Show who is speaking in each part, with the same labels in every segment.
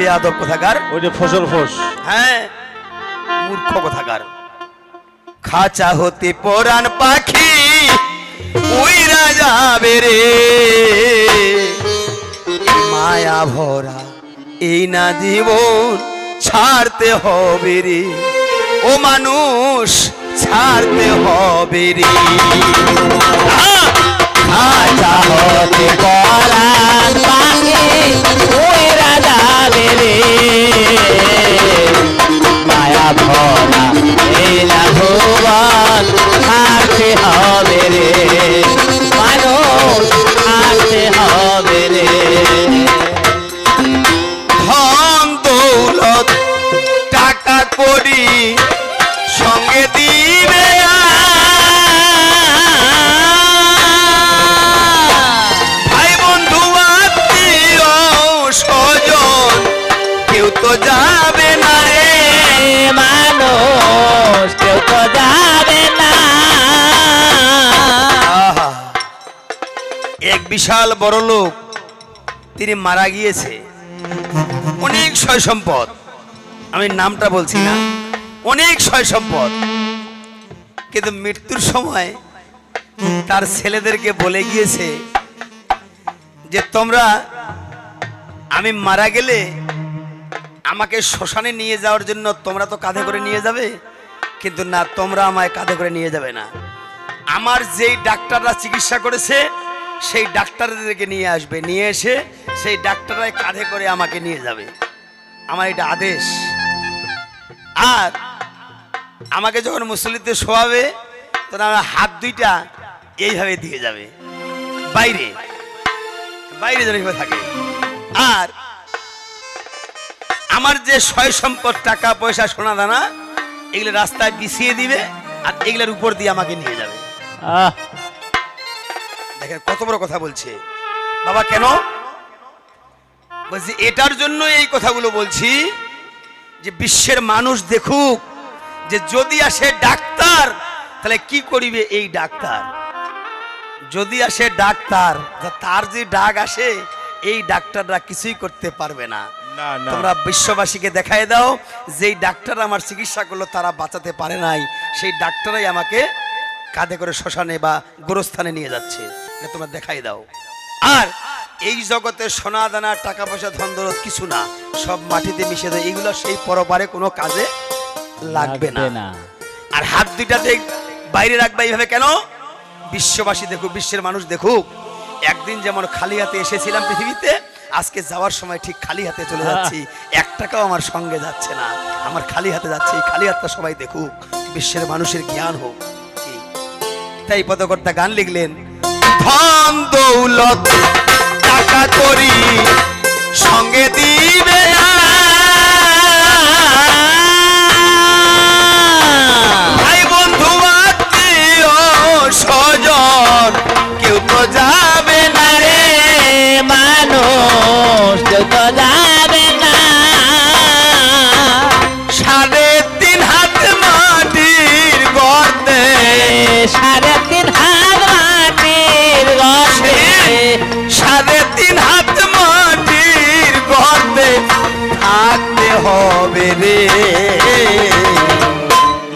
Speaker 1: বেয়াদব কোথাকার,
Speaker 2: ওই যে ফসল ফোস।
Speaker 1: হ্যাঁ মূর্খ কোথাকার। খাঁচা হতে পরাণ পাখি উইরা যাবে রে, মায়া ভরা এই না জীবন ছাড়তে হবে রে, ও মানুষ ছাড়তে হবে রে।
Speaker 3: খাঁচা হতে পরাণ পাখি উইরা যাবে রে, মায়া ভরা এই না ভুবন ছাড়তে হবে রে, মানুষ ছাড়তে হবে রে।
Speaker 1: ধন দৌলত টাকা করি সঙ্গে দিবে ভাই বন্ধু আত্মীয় স্বজন কেউ তো যাবে না রে,
Speaker 3: মানুষ কেউ তো যাবে না।
Speaker 1: আহা, এক বিশাল বড় লোক তিনি মারা গিয়েছে, অনেক সয় সম্পদ, আমি নামটা বলছি না, অনেক সয় সম্পদ, কিন্তু মৃত্যুর সময় তার ছেলেদেরকে বলে গিয়েছে যে তোমরা আমি মারা গেলে আমাকে শ্মশানে নিয়ে যাওয়ার জন্য তোমরা তো কাঁধে করে নিয়ে যাবে, কিন্তু না তোমরা আমায় কাঁধে করে নিয়ে যাবে না, আমার যেই ডাক্তাররা চিকিৎসা করেছে সেই ডাক্তারদেরকে নিয়ে আসবে, নিয়ে এসে সেই ডাক্তাররাই কাঁধে করে আমাকে নিয়ে যাবে, আমার এটা আদেশ। আর আমাকে যখন মুসল্লিতে শোয়াবে তখন আমার হাত দুইটা এইভাবে দিয়ে যাবে বাইরে, বাইরে যেন এইভাবে থাকে। আর আমার যে সয় সম্পদ টাকা পয়সা সোনা দানা এগুলো রাস্তায় বিছিয়ে দিবে আর এগুলোর উপর দিয়ে আমাকে নিয়ে যাবে। দেখেন কত বড় কথা বলছে বাবা। কেন বলছি? এটার জন্য এই কথাগুলো বলছি যে বিশ্বের মানুষ দেখুক যে যদি আসে ডাক্তার তাহলে কি করিবে এই ডাক্তার, যদি আসে ডাক্তার তার যে ডাক আসে এই ডাক্তাররা কিছুই করতে পারবে না। তোমরা বিশ্ববাসীকে দেখায় দাও যেই ডাক্তার আমার চিকিৎসা করলো তারা বাঁচাতে পারে নাই, সেই ডাক্তারই আমাকে কাঁধে করে শ্মশানে বা গোরস্থানে নিয়ে যাচ্ছে, তোমরা দেখাই দাও। আর এই জগতে সোনা দানা টাকা পয়সা ধন দৌলত কিছু না, সব মাটিতে মিশে যায়, এগুলো সেই পরপারে কোনো কাজে লাগবে না। আর হাত দুইটাতে বাইরে রাখবা এইভাবে কেন? বিশ্ববাসী দেখুক, বিশ্বের মানুষ দেখুক একদিন যেমন খালি হাতে এসেছিলাম পৃথিবীতে, আজকে যাওয়ার সময় ঠিক খালি হাতে চলে যাচ্ছি, এক টাকাও আমার সঙ্গে যাচ্ছে না, আমার খালি হাতে যাচ্ছে, এই খালি হাতটা সবাই দেখুক, বিশ্বের মানুষের জ্ঞান হোক। তাই পদকর্তা গান লিখলেন, ধন দৌলত টাকা করি সঙ্গে দিবে ভাই বন্ধু আত্মীয় স্বজন কেউ তো যাবে না রে,
Speaker 3: মানুষ কেউ তো যাবে না।
Speaker 1: 3.5 হাত মাটির গর্তে,
Speaker 3: 3.5 হাত মাটির গর্তে,
Speaker 1: 3.5 হাত মাটির গর্তে থাকতে হবে রে,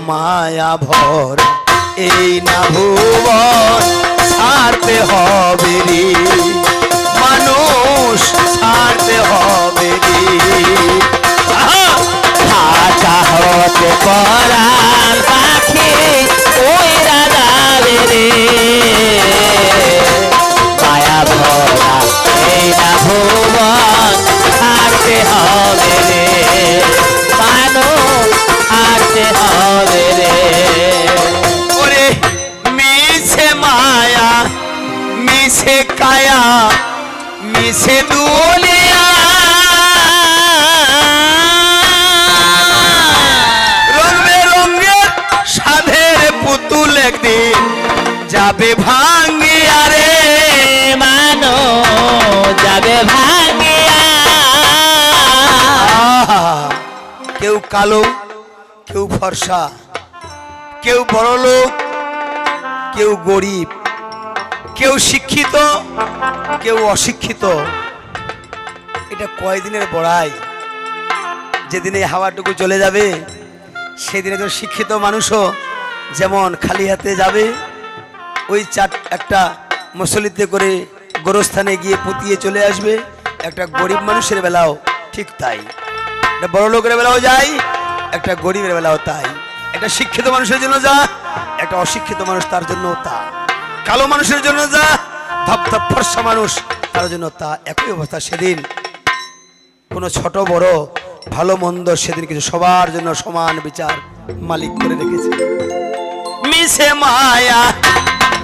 Speaker 1: মায়া ভর এই না ভুবন ছাড়তে হবে রে, মানুষ ছাড়তে হবে রে।
Speaker 3: খাঁচা হতে পরাণ পাখি উইরা যাবে রে, মায়া ভরা এই না ভুবন ছাড়তে হবে রে, মানুষ ছাড়তে হবে রে।
Speaker 1: ওরে মিছে মায়া মিছে কায়া মিছে দুনিয়া, রং বেরঙের সাধের পুতুল একদিন যাবে ভাঙ্গিয়া রে,
Speaker 3: মানুষ যাবে ভাঙিয়া।
Speaker 1: কেউ কালো কেউ ফর্সা, কেউ বড়লোক কেউ গরিব, কেউ শিক্ষিত কেউ অশিক্ষিত, এটা কয়দিনের বড়াই, যেদিন এই হাওয়াটুকু চলে যাবে সেদিনে তো শিক্ষিত মানুষও যেমন খালি হাতে যাবে, ওই একটা মুসল্লিতে করে গোরস্থানে গিয়ে পুঁতিয়ে চলে আসবে, একটা গরিব মানুষের বেলাও ঠিক তাই, একটা বড় লোকের বেলাও যাই, একটা গরিবের বেলাও তাই। একটা শিক্ষিত মানুষের জন্য যা, একটা অশিক্ষিত মানুষ তার জন্য তা, কালো মানুষের জন্য যা, ধপধপ ফর্সা মানুষ তার জন্য তা, একই অবস্থা। সেদিন কোনো ছোট বড় ভালো মন্দ সেদিন কিছু সবার জন্য সমান বিচার মালিক করে রেখেছে। মিশে মায়া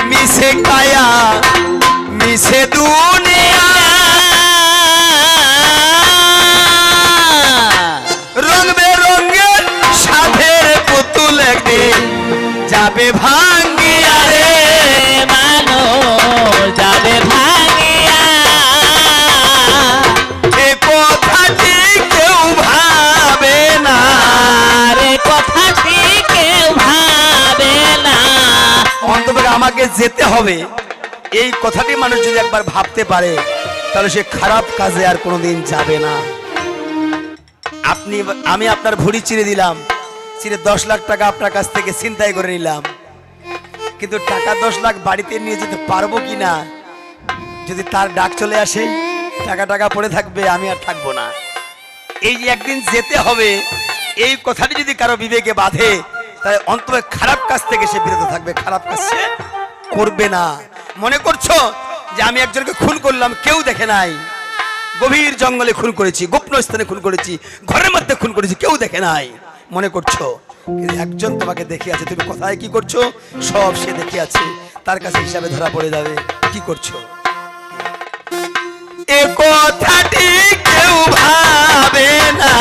Speaker 1: মিশে কায়া মিশে দুনিয়া, রং বেরঙের সাধের পুতুল একদিন যাবে ভাঙ্গিয়া রে,
Speaker 3: মানুষ যাবে ভাঙিয়া,
Speaker 1: এ কথাটি কেউ ভাবে না,
Speaker 3: রে কথাটি কেউ ভাবে না।
Speaker 1: অন্তত আমাকে যেতে হবে, এই কথাটি মানুষ যদি একবার ভাবতে পারে তাহলে সে খারাপ কাজে আর কোনোদিন যাবে না। আমি আপনার ভুঁড়ি চিরে দিলাম, চিরে 10 লাখ টাকা আপনার কাছ থেকে ছিনতাই করে নিলাম, কিন্তু টাকা 10 লাখ বাড়িতে নিয়ে যেতে পারবো কিনা, যদি তার ডাক চলে আসে টাকা পড়ে থাকবে, আমি আর থাকবো না। এই যে একদিন যেতে হবে, এই কথাটি যদি কারো বিবেকে বাঁধে তাহলে অন্তত খারাপ কাজ থেকে সে বিরত থাকবে, খারাপ কাজ সে করবে না। মনে করছো যে আমি একজনকে খুন করলাম, কেউ দেখে নাই, গভীর জঙ্গলে খুন করেছি, গোপন স্থানে খুন করেছি, ঘরের মধ্যে খুন করেছি, কেউ দেখে নাই মনে করছো, কিন্তু একজন তোমাকে দেখে আছে, তুমি কোথায় কি করছো সব সে দেখে আছে, তার কাছে হিসাবে ধরা পড়ে যাবে কি করছো। এ কথাটি কেউ ভাবে না,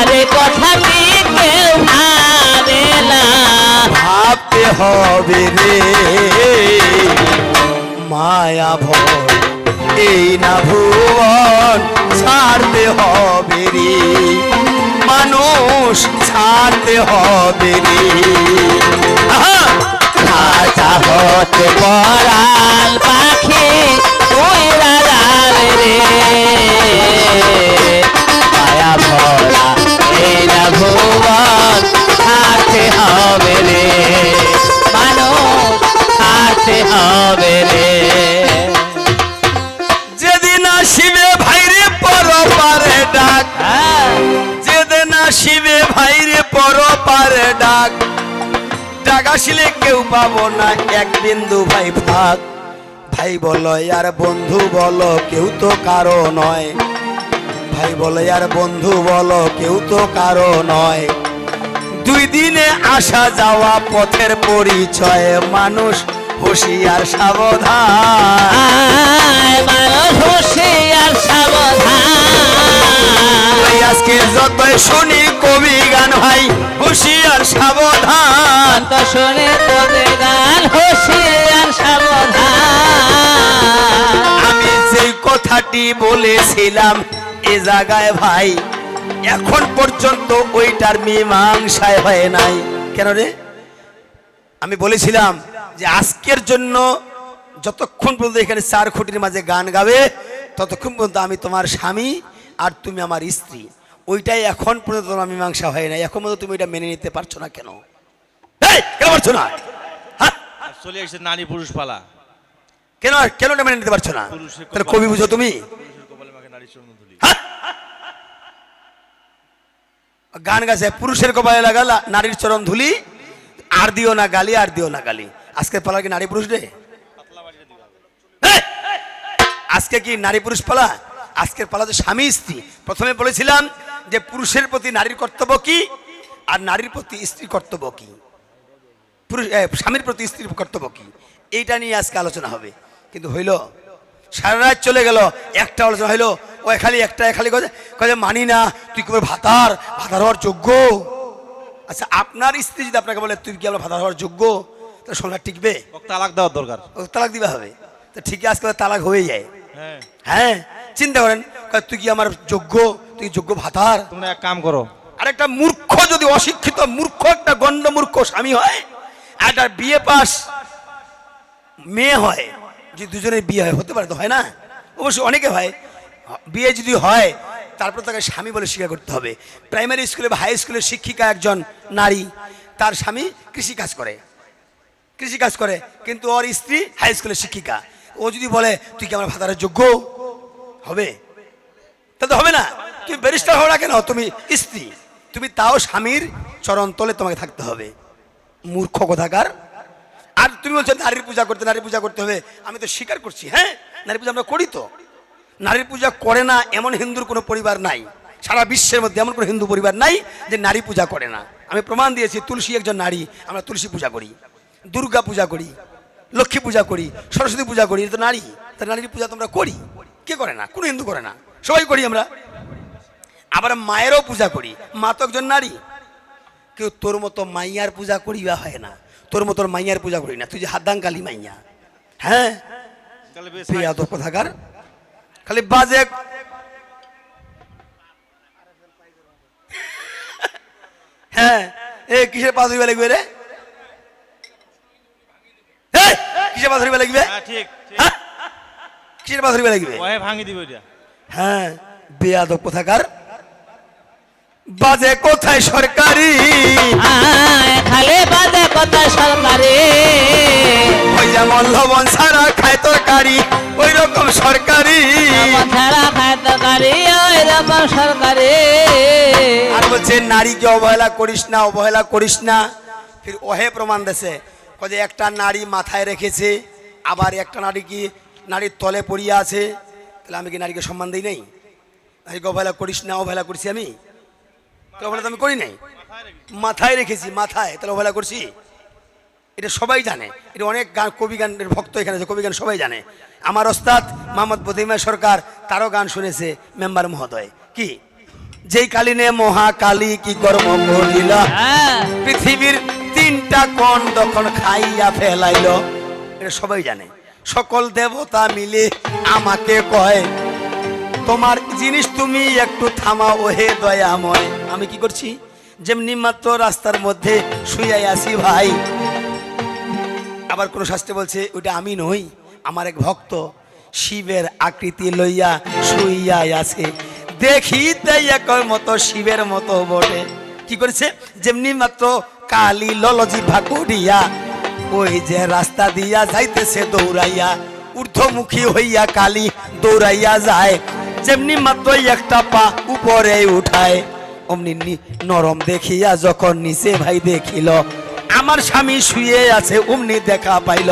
Speaker 3: রে কথাটি কেউ ভাবে না,
Speaker 1: ভাবতে হবে রে মায়া ভয়, এই না ভুবন ছাড়তে হবে রে, মানুষ ছাড়তে হবে রে। আহা!
Speaker 3: খাঁচা হতে পরাল পাখি উইরা যাবে রে, মায়া ভরা এই না ভুবন ছাড়তে হবে রে, মানুষ ছাড়তে হবে রে।
Speaker 1: যেদিন আসিবে ভাইরে পরপারে ডাক, যেদিন আসিবে ভাইরে পরপারে ডাক, ডাক আসিলে কেউ পাবো না এক বিন্দু ভাই ভাগ, ভাই বলো আর বন্ধু বলো কেউ তো কারো নয়, ভাই বলো আর বন্ধু বলো কেউ তো কারো নয়, 2 দিনে আসা যাওয়া পথের পরিচয়, মানুষ হুঁশিয়ার সাবধান,
Speaker 3: মানুষ হুঁশিয়ার সাবধান,
Speaker 1: আজকে যতই শুনি কবি গান ভাই হুঁশিয়ার সাবধান,
Speaker 3: তো শুনে তোদের গান হুঁশিয়ার সাবধান।
Speaker 1: আমি যেই কথাটি বলেছিলাম এ জায়গায় ভাই এখন পর্যন্ত ওইটার মীমাংসায় হয় নাই। কেন রে? আমি বলেছিলাম যে আজকের জন্য যতক্ষণ পর্যন্ত এখানে 4 খুঁটির মাঝে গান গাবে ততক্ষণ পর্যন্ত আমি তোমার স্বামী আর তুমি আমার স্ত্রী, ওইটাই এখন পর্যন্ত তোমার মীমাংসা হয় নাই। এখন পর্যন্ত তুমি এটা মেনে নিতে পারছো না কেন? কেন পারছো না? হ্যাঁ,
Speaker 2: চলে এসেছে নারী পুরুষ পালা।
Speaker 1: কেন কেন এটা মেনে নিতে পারছো না?
Speaker 2: পুরুষের
Speaker 1: তাহলে
Speaker 2: কপাল-
Speaker 1: কবি বুঝো তুমি?
Speaker 2: পুরুষের কপালে মাখে নারীর চর্মধূলি।
Speaker 1: হ্যাঁ? গান গাছে পুরুষের কপালে লাগালা নারীর চরণ ধুলি, আর দিও না গালি, আর দিও না গালি। আজকের পালা কি নারী পুরুষ রে? আজকে কি নারী পুরুষ পালা? আজকের পালা তো স্বামী স্ত্রী। প্রথমে বলেছিলাম যে পুরুষের প্রতি নারীর কর্তব্য কি আর নারীর প্রতি স্ত্রীর কর্তব্য কি, পুরুষ স্বামীর প্রতি স্ত্রীর কর্তব্য কি, এইটা নিয়ে আজকে আলোচনা হবে। কিন্তু হইল সারা রাত চলে গেল, একটা আলোচনা হইলো, ও খালি একটা খালি কথা মানি না, তুই কি ভাতার হওয়ার যোগ্য? আচ্ছা আপনার স্ত্রী যদি আপনাকে বলে তুই কি আমরা ভাতার হওয়ার যোগ্য, তাহলে সংসার টিকবে?
Speaker 2: তালাক দেওয়ার দরকার।
Speaker 1: ও তালাক দিবে হবে, তো ঠিকই আজকে তালাক হয়ে যায়।
Speaker 2: হ্যাঁ,
Speaker 1: হ্যাঁ, চিন্তা করেন, তুই কি আমার যোগ্য, তুই যোগ্য ভাতার?
Speaker 2: তোমরা এক কাম করো,
Speaker 1: আর একটা মূর্খ, যদি অশিক্ষিত মূর্খ একটা গণ্ড মূর্খ স্বামী হয়, আর একটা বিয়ে পাস মেয়ে হয়, যে দুজনের বিয়ে হয়, হতে পারে তো, হয় না? অবশ্যই অনেকে হয়, বিয়ে যদি হয় তারপর তাকে স্বামী বলে স্বীকার করতে হবে। প্রাইমারি স্কুলে বা হাই স্কুলের শিক্ষিকা একজন নারী, তার স্বামী কৃষিকাজ করে, কিন্তু ওর স্ত্রী হাই স্কুলের শিক্ষিকা। ও যদি বলে তুই কি আমার ভাতারের যোগ্য, হবে? তাহলে তো হবে না। তুমি ব্যারিস্টার হও না কেন, তুমি স্ত্রী, তুমি তাও স্বামীর চরণ তলে তোমাকে থাকতে হবে। মূর্খ কোথাকার। আর তুমি বলছো নারীর পূজা করতে হবে। আমি তো স্বীকার করছি, হ্যাঁ নারী পূজা আমরা করি। তো নারীর পূজা করে না এমন হিন্দুর কোনো পরিবার নাই, সারা বিশ্বের মধ্যে এমন কোনো হিন্দু পরিবার নাই যে নারী পূজা করে না। আমি প্রমাণ দিয়েছি, তুলসী একজন নারী, আমরা তুলসী পূজা করি, দুর্গা পূজা করি, লক্ষ্মী পূজা করি, সরস্বতী পূজা করি, এটা তো নারী। তা নারীর পূজা তোমরা করি, কে করে না? কোনো হিন্দু করে না, সবাই করি আমরা। আবার মায়েরও পূজা করি, মা তো একজন নারী। কেউ তোর মতো মাইয়ার পূজা করিবা হয় না, তোর মতো মাইয়ার পূজা করি না, তুই যে হাদ্দাঙ্কালি মাইয়া। হ্যাঁ
Speaker 2: তাহলে বেশ
Speaker 1: তো কোথাকার খালি বাজে। হ্যাঁ এ কিসের পা ধরিবা লাগবে রে? কিসের পা ধরিবা লাগবে?
Speaker 2: হ্যাঁ ঠিক ঠিক।
Speaker 1: হ্যাঁ? কিসের পা ধরিবা লাগবে?
Speaker 2: ওহে ভাঙি দিব এটা।
Speaker 1: হ্যাঁ বেয়াদব কোথাকার। বাজে কোথায় সরকারি,
Speaker 3: খালি বাজে কথা সরকারি,
Speaker 1: ওই যেমন লবণ ছাড়া খায় তরকারি ওই রকম সরকারি।
Speaker 3: ছাড়া খায় তরকারি ওই রকম সরকারি।
Speaker 1: আর বলছে নারীকে অবহেলা করিস না। ফির ওহে প্রমাণ দেছে, যে একটা নারী মাথায় রেখেছে, আবার একটা নারী কি নারীর তলে পড়িয়া আছে। তাহলে আমি কি নারীকে সম্মান দিই নাই? নারীকে অবহেলা করিস না, অবহেলা করছি আমি? অবহেলা তো আমি করি নাই, মাথায় রেখেছি, মাথায়, তাহলে অবহেলা করছি? এটা সবাই জানে, এটা অনেক গান, কবি গানের ভক্ত এখানে আছে, কবি গান সবাই জানে। আমার ওস্তাদ মোহাম্মদ বদিমা সরকার, তারও গান শুনেছে মেম্বার মহোদয়, কি যেই কালিনে মহাকালী কি কর্ম করিল, পৃথিবীর 3টা কোণ তখন খাইয়া ফেলাইল। এটা সবাই জানে। সকল দেবতা মিলে আমাকে কয় তোমার জিনিস তুমি একটু থামাও ওহে দয়াময়। আমি কি করছি? যেমনি মাত্র রাস্তার মধ্যে শুইয়াই আছি ভাই। আবার কোন শাস্ত্রে বলছে ওইটা আমি নই, আমার এক ভক্ত শিবের আকৃতি লইয়া শুইয়াই আছে, দেখিতে একর মতো শিবের মতো বটে। কি করেছে? যেমনি মাত্র কালী ললজিভা করিয়া ওই যে রাস্তা দিয়া যাইতেছে দৌড়াইয়া, ঊর্ধ্বমুখী হইয়া কালী দৌড়াইয়া যায়, যেমনি মাত্র একটা পা উপরে উঠায়, অমনি নরম দেখিয়া যখন নিচে ভাই দেখিল আমার স্বামী শুয়ে আছে, অমনি দেখা পাইল,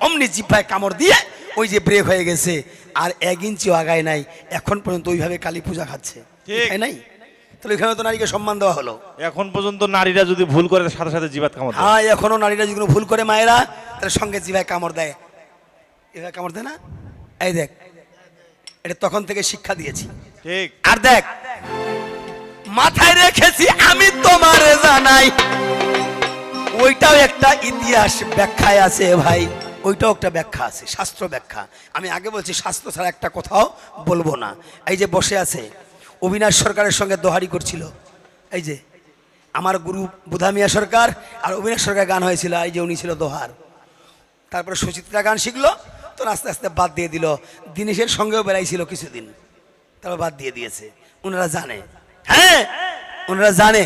Speaker 1: অমনি জিভায় কামড় দিয়ে ওই যে ব্রেক হয়ে গেছে, আর 1 ইঞ্চিও আগায় নাই। এখন পর্যন্ত ওইভাবে কালী পূজা খাচ্ছে, তাই নাই? তাহলে এখানে তো নারীকে সম্মান দেওয়া হলো।
Speaker 2: এখন পর্যন্ত নারীরা যদি ভুল করে সাথে সাথে জিভাত কামড় দেয়।
Speaker 1: হ্যাঁ এখনো নারীরা যদি ভুল করে মায়েরা, তাহলে সঙ্গে জিভায় কামড় দেয়। এভাবে কামড় দেয় না? এই দেখ, এটা তখন থেকে শিক্ষা দিয়েছি।
Speaker 2: ঠিক।
Speaker 1: আর দেখ, মাথায় রেখেছি আমি তোমারে জানাই, ওইটাও একটা ইতিহাস ব্যাখ্যায় আছে ভাই, ওইটাও একটা ব্যাখ্যা আছে, শাস্ত্র ব্যাখ্যা। আমি আগে বলছি শাস্ত্র ছাড়া একটা কথাও বলবো না। এই যে বসে আছে, অবিনাশ সরকারের সঙ্গে দোহারি করছিল, এই যে আমার গুরু বুধামিয়া সরকার আর অবিনাশ সরকার গান হয়েছিল, এই যে উনি ছিল দোহার। তারপরে সুচিত্রা গান শিখলো, তো আস্তে আস্তে বাদ দিয়ে দিল। দিনেশের সঙ্গেও বেড়াইছিল কিছুদিন, তারপর বাদ দিয়ে দিয়েছে। ওনারা জানে, হ্যাঁ ওনারা জানে।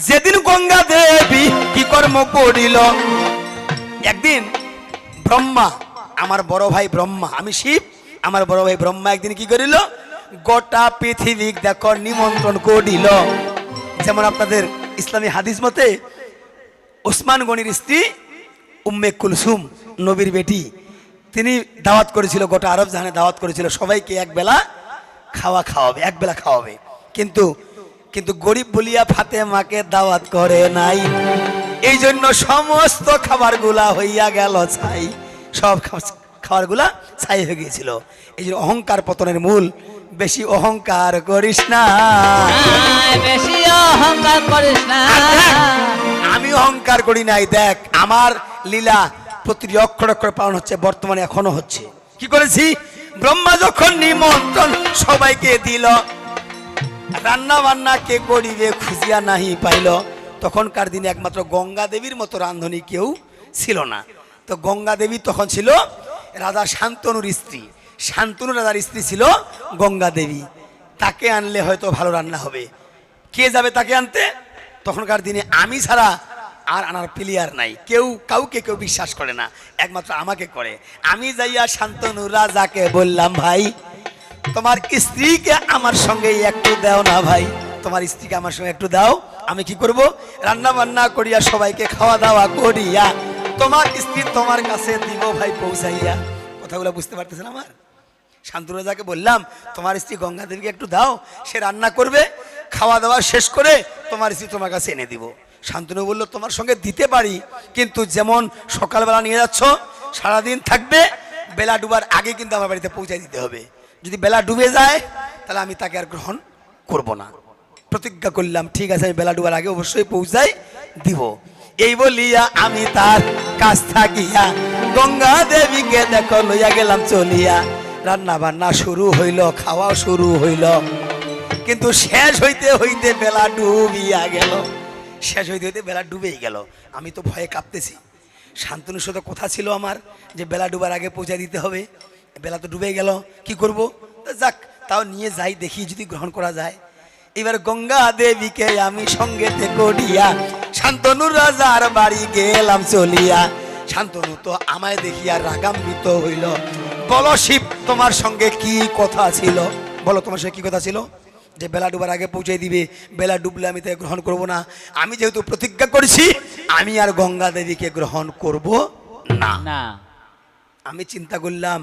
Speaker 1: যেদিন গঙ্গা দেবী কি কর্ম করিল, একদিন ব্রহ্মা, আমার বড় ভাই ব্রহ্মা, আমি শিব, আমার বড় ভাই ব্রহ্মা একদিন কি করিল, গোটা পৃথিবী দেখো নিমন্ত্রণ করিল। যেমন আপনাদের ইসলামী হাদিস মতে ওসমান গনির স্ত্রী উম্মে কুলসুম, নবীর বেটি, তিনি দাওয়াত করেছিল, গোটা আরব জাহানে দাওয়াত করেছিল, সবাইকে একবেলা খাওয়াবে, একবেলা খাওয়াবে। কিন্তু গরিব বলিয়া ফাতেমাকে দাওয়াত করে নাই, এই জন্য সমস্ত খাবারগুলা হইয়া গেল ছাই, সব খাবারগুলা ছাই হয়ে গিয়েছিল। এই জন্য অহংকার পতনের মূল। বেশি অহংকার করিস না,
Speaker 3: বেশি অহংকার করিস না।
Speaker 1: আমি অহংকার করি নাই। দেখ আমার লীলা প্রতিটি অক্ষর অক্ষর পালন হচ্ছে, বর্তমানে এখনো হচ্ছে। কি করেছি? ব্রহ্মা যখন নিমন্ত্রণ সবাইকে দিল, রান্না বান্না কে করিবে খুঁজিয়া নাহি পাইল। তখনকার দিনে একমাত্র গঙ্গা দেবীর মতো রাঁধুনি কেউ ছিল না। তো গঙ্গা দেবী তখন ছিল রাজা শান্তনুর স্ত্রী, শান্তনু রাজার স্ত্রী ছিল গঙ্গা দেবী। তাকে আনলে হয়তো ভালো রান্না হবে। কে যাবে তাকে আনতে? তখনকার দিনে আমি ছাড়া আর আনার প্লেয়ার নাই, কাউকে কেউ বিশ্বাস করে না, একমাত্র আমাকে করে। আমি যাইয়া শান্তনু রাজাকে বললাম, ভাই তোমার স্ত্রীকে আমার সঙ্গে একটু দাও না ভাই, তোমার স্ত্রীকে আমার সঙ্গে একটু দাও। আমি কি করব? রান্না বান্না করিয়া সবাইকে খাওয়া দাওয়া করিয়া তোমার স্ত্রী তোমার কাছে দিব ভাই পৌঁছাইয়া। কথাগুলো বুঝতে পারতেছেন আমার? শান্তনু রাজাকে বললাম, তোমার স্ত্রী গঙ্গা দেবীকে একটু দাও, সে রান্না করবে, খাওয়া দাওয়া শেষ করে তোমার স্ত্রী তোমার কাছে এনে দিব। শান্তনু বলল, তোমার সঙ্গে দিতে পারি, কিন্তু যেমন সকালবেলা নিয়ে যাচ্ছ সারাদিন থাকবে, বেলা ডুবার আগে কিন্তু আমার বাড়িতে পৌঁছায় দিতে হবে। যদি বেলা ডুবে যায় তাহলে আমি তাকে আর গ্রহণ করব না। প্রতিজ্ঞা করলাম, ঠিক আছে, আমি বেলা ডুবার আগে অবশ্যই পৌঁছাই দিব। এই বলিয়া আমি তার কাছ থাকিয়া গঙ্গা দেবীকে দেখো লইয়া গেলাম চলিয়া। রান্না বান্না শুরু হইল, খাওয়া শুরু হইল, কিন্তু শেষ হইতে হইতে বেলা ডুবিয়া গেল। শেষ হইতে হইতে বেলা ডুবেই গেল। আমি তো ভয়ে কাঁপতেছি। শান্তনুর সাথে কথা ছিল আমার যে বেলা ডুবার আগে পৌঁছে দিতে হবে, বেলা তো ডুবে গেল, কি করব? যাক, তাও নিয়ে যাই, দেখি যদি গ্রহণ করা যায়। এবার গঙ্গা দেবীকে আমি সঙ্গে করিয়া শান্তনুর রাজার বাড়ি গেলাম চলিয়া। শান্তনু তো আমায় দেখিয়া রাগান্বিত হইল। বলো শিব, তোমার সঙ্গে কি কথা ছিল? বলো, তোমার সঙ্গে কি কথা ছিল? যে বেলা ডুবার আগে পৌঁছে দিবে, বেলা ডুবলে আমি তাকে গ্রহণ করব না। আমি যেহেতু প্রতিজ্ঞা করেছি, আমি আর গঙ্গা দেবীকে গ্রহণ করব না।
Speaker 3: না,
Speaker 1: আমি চিন্তা করলাম,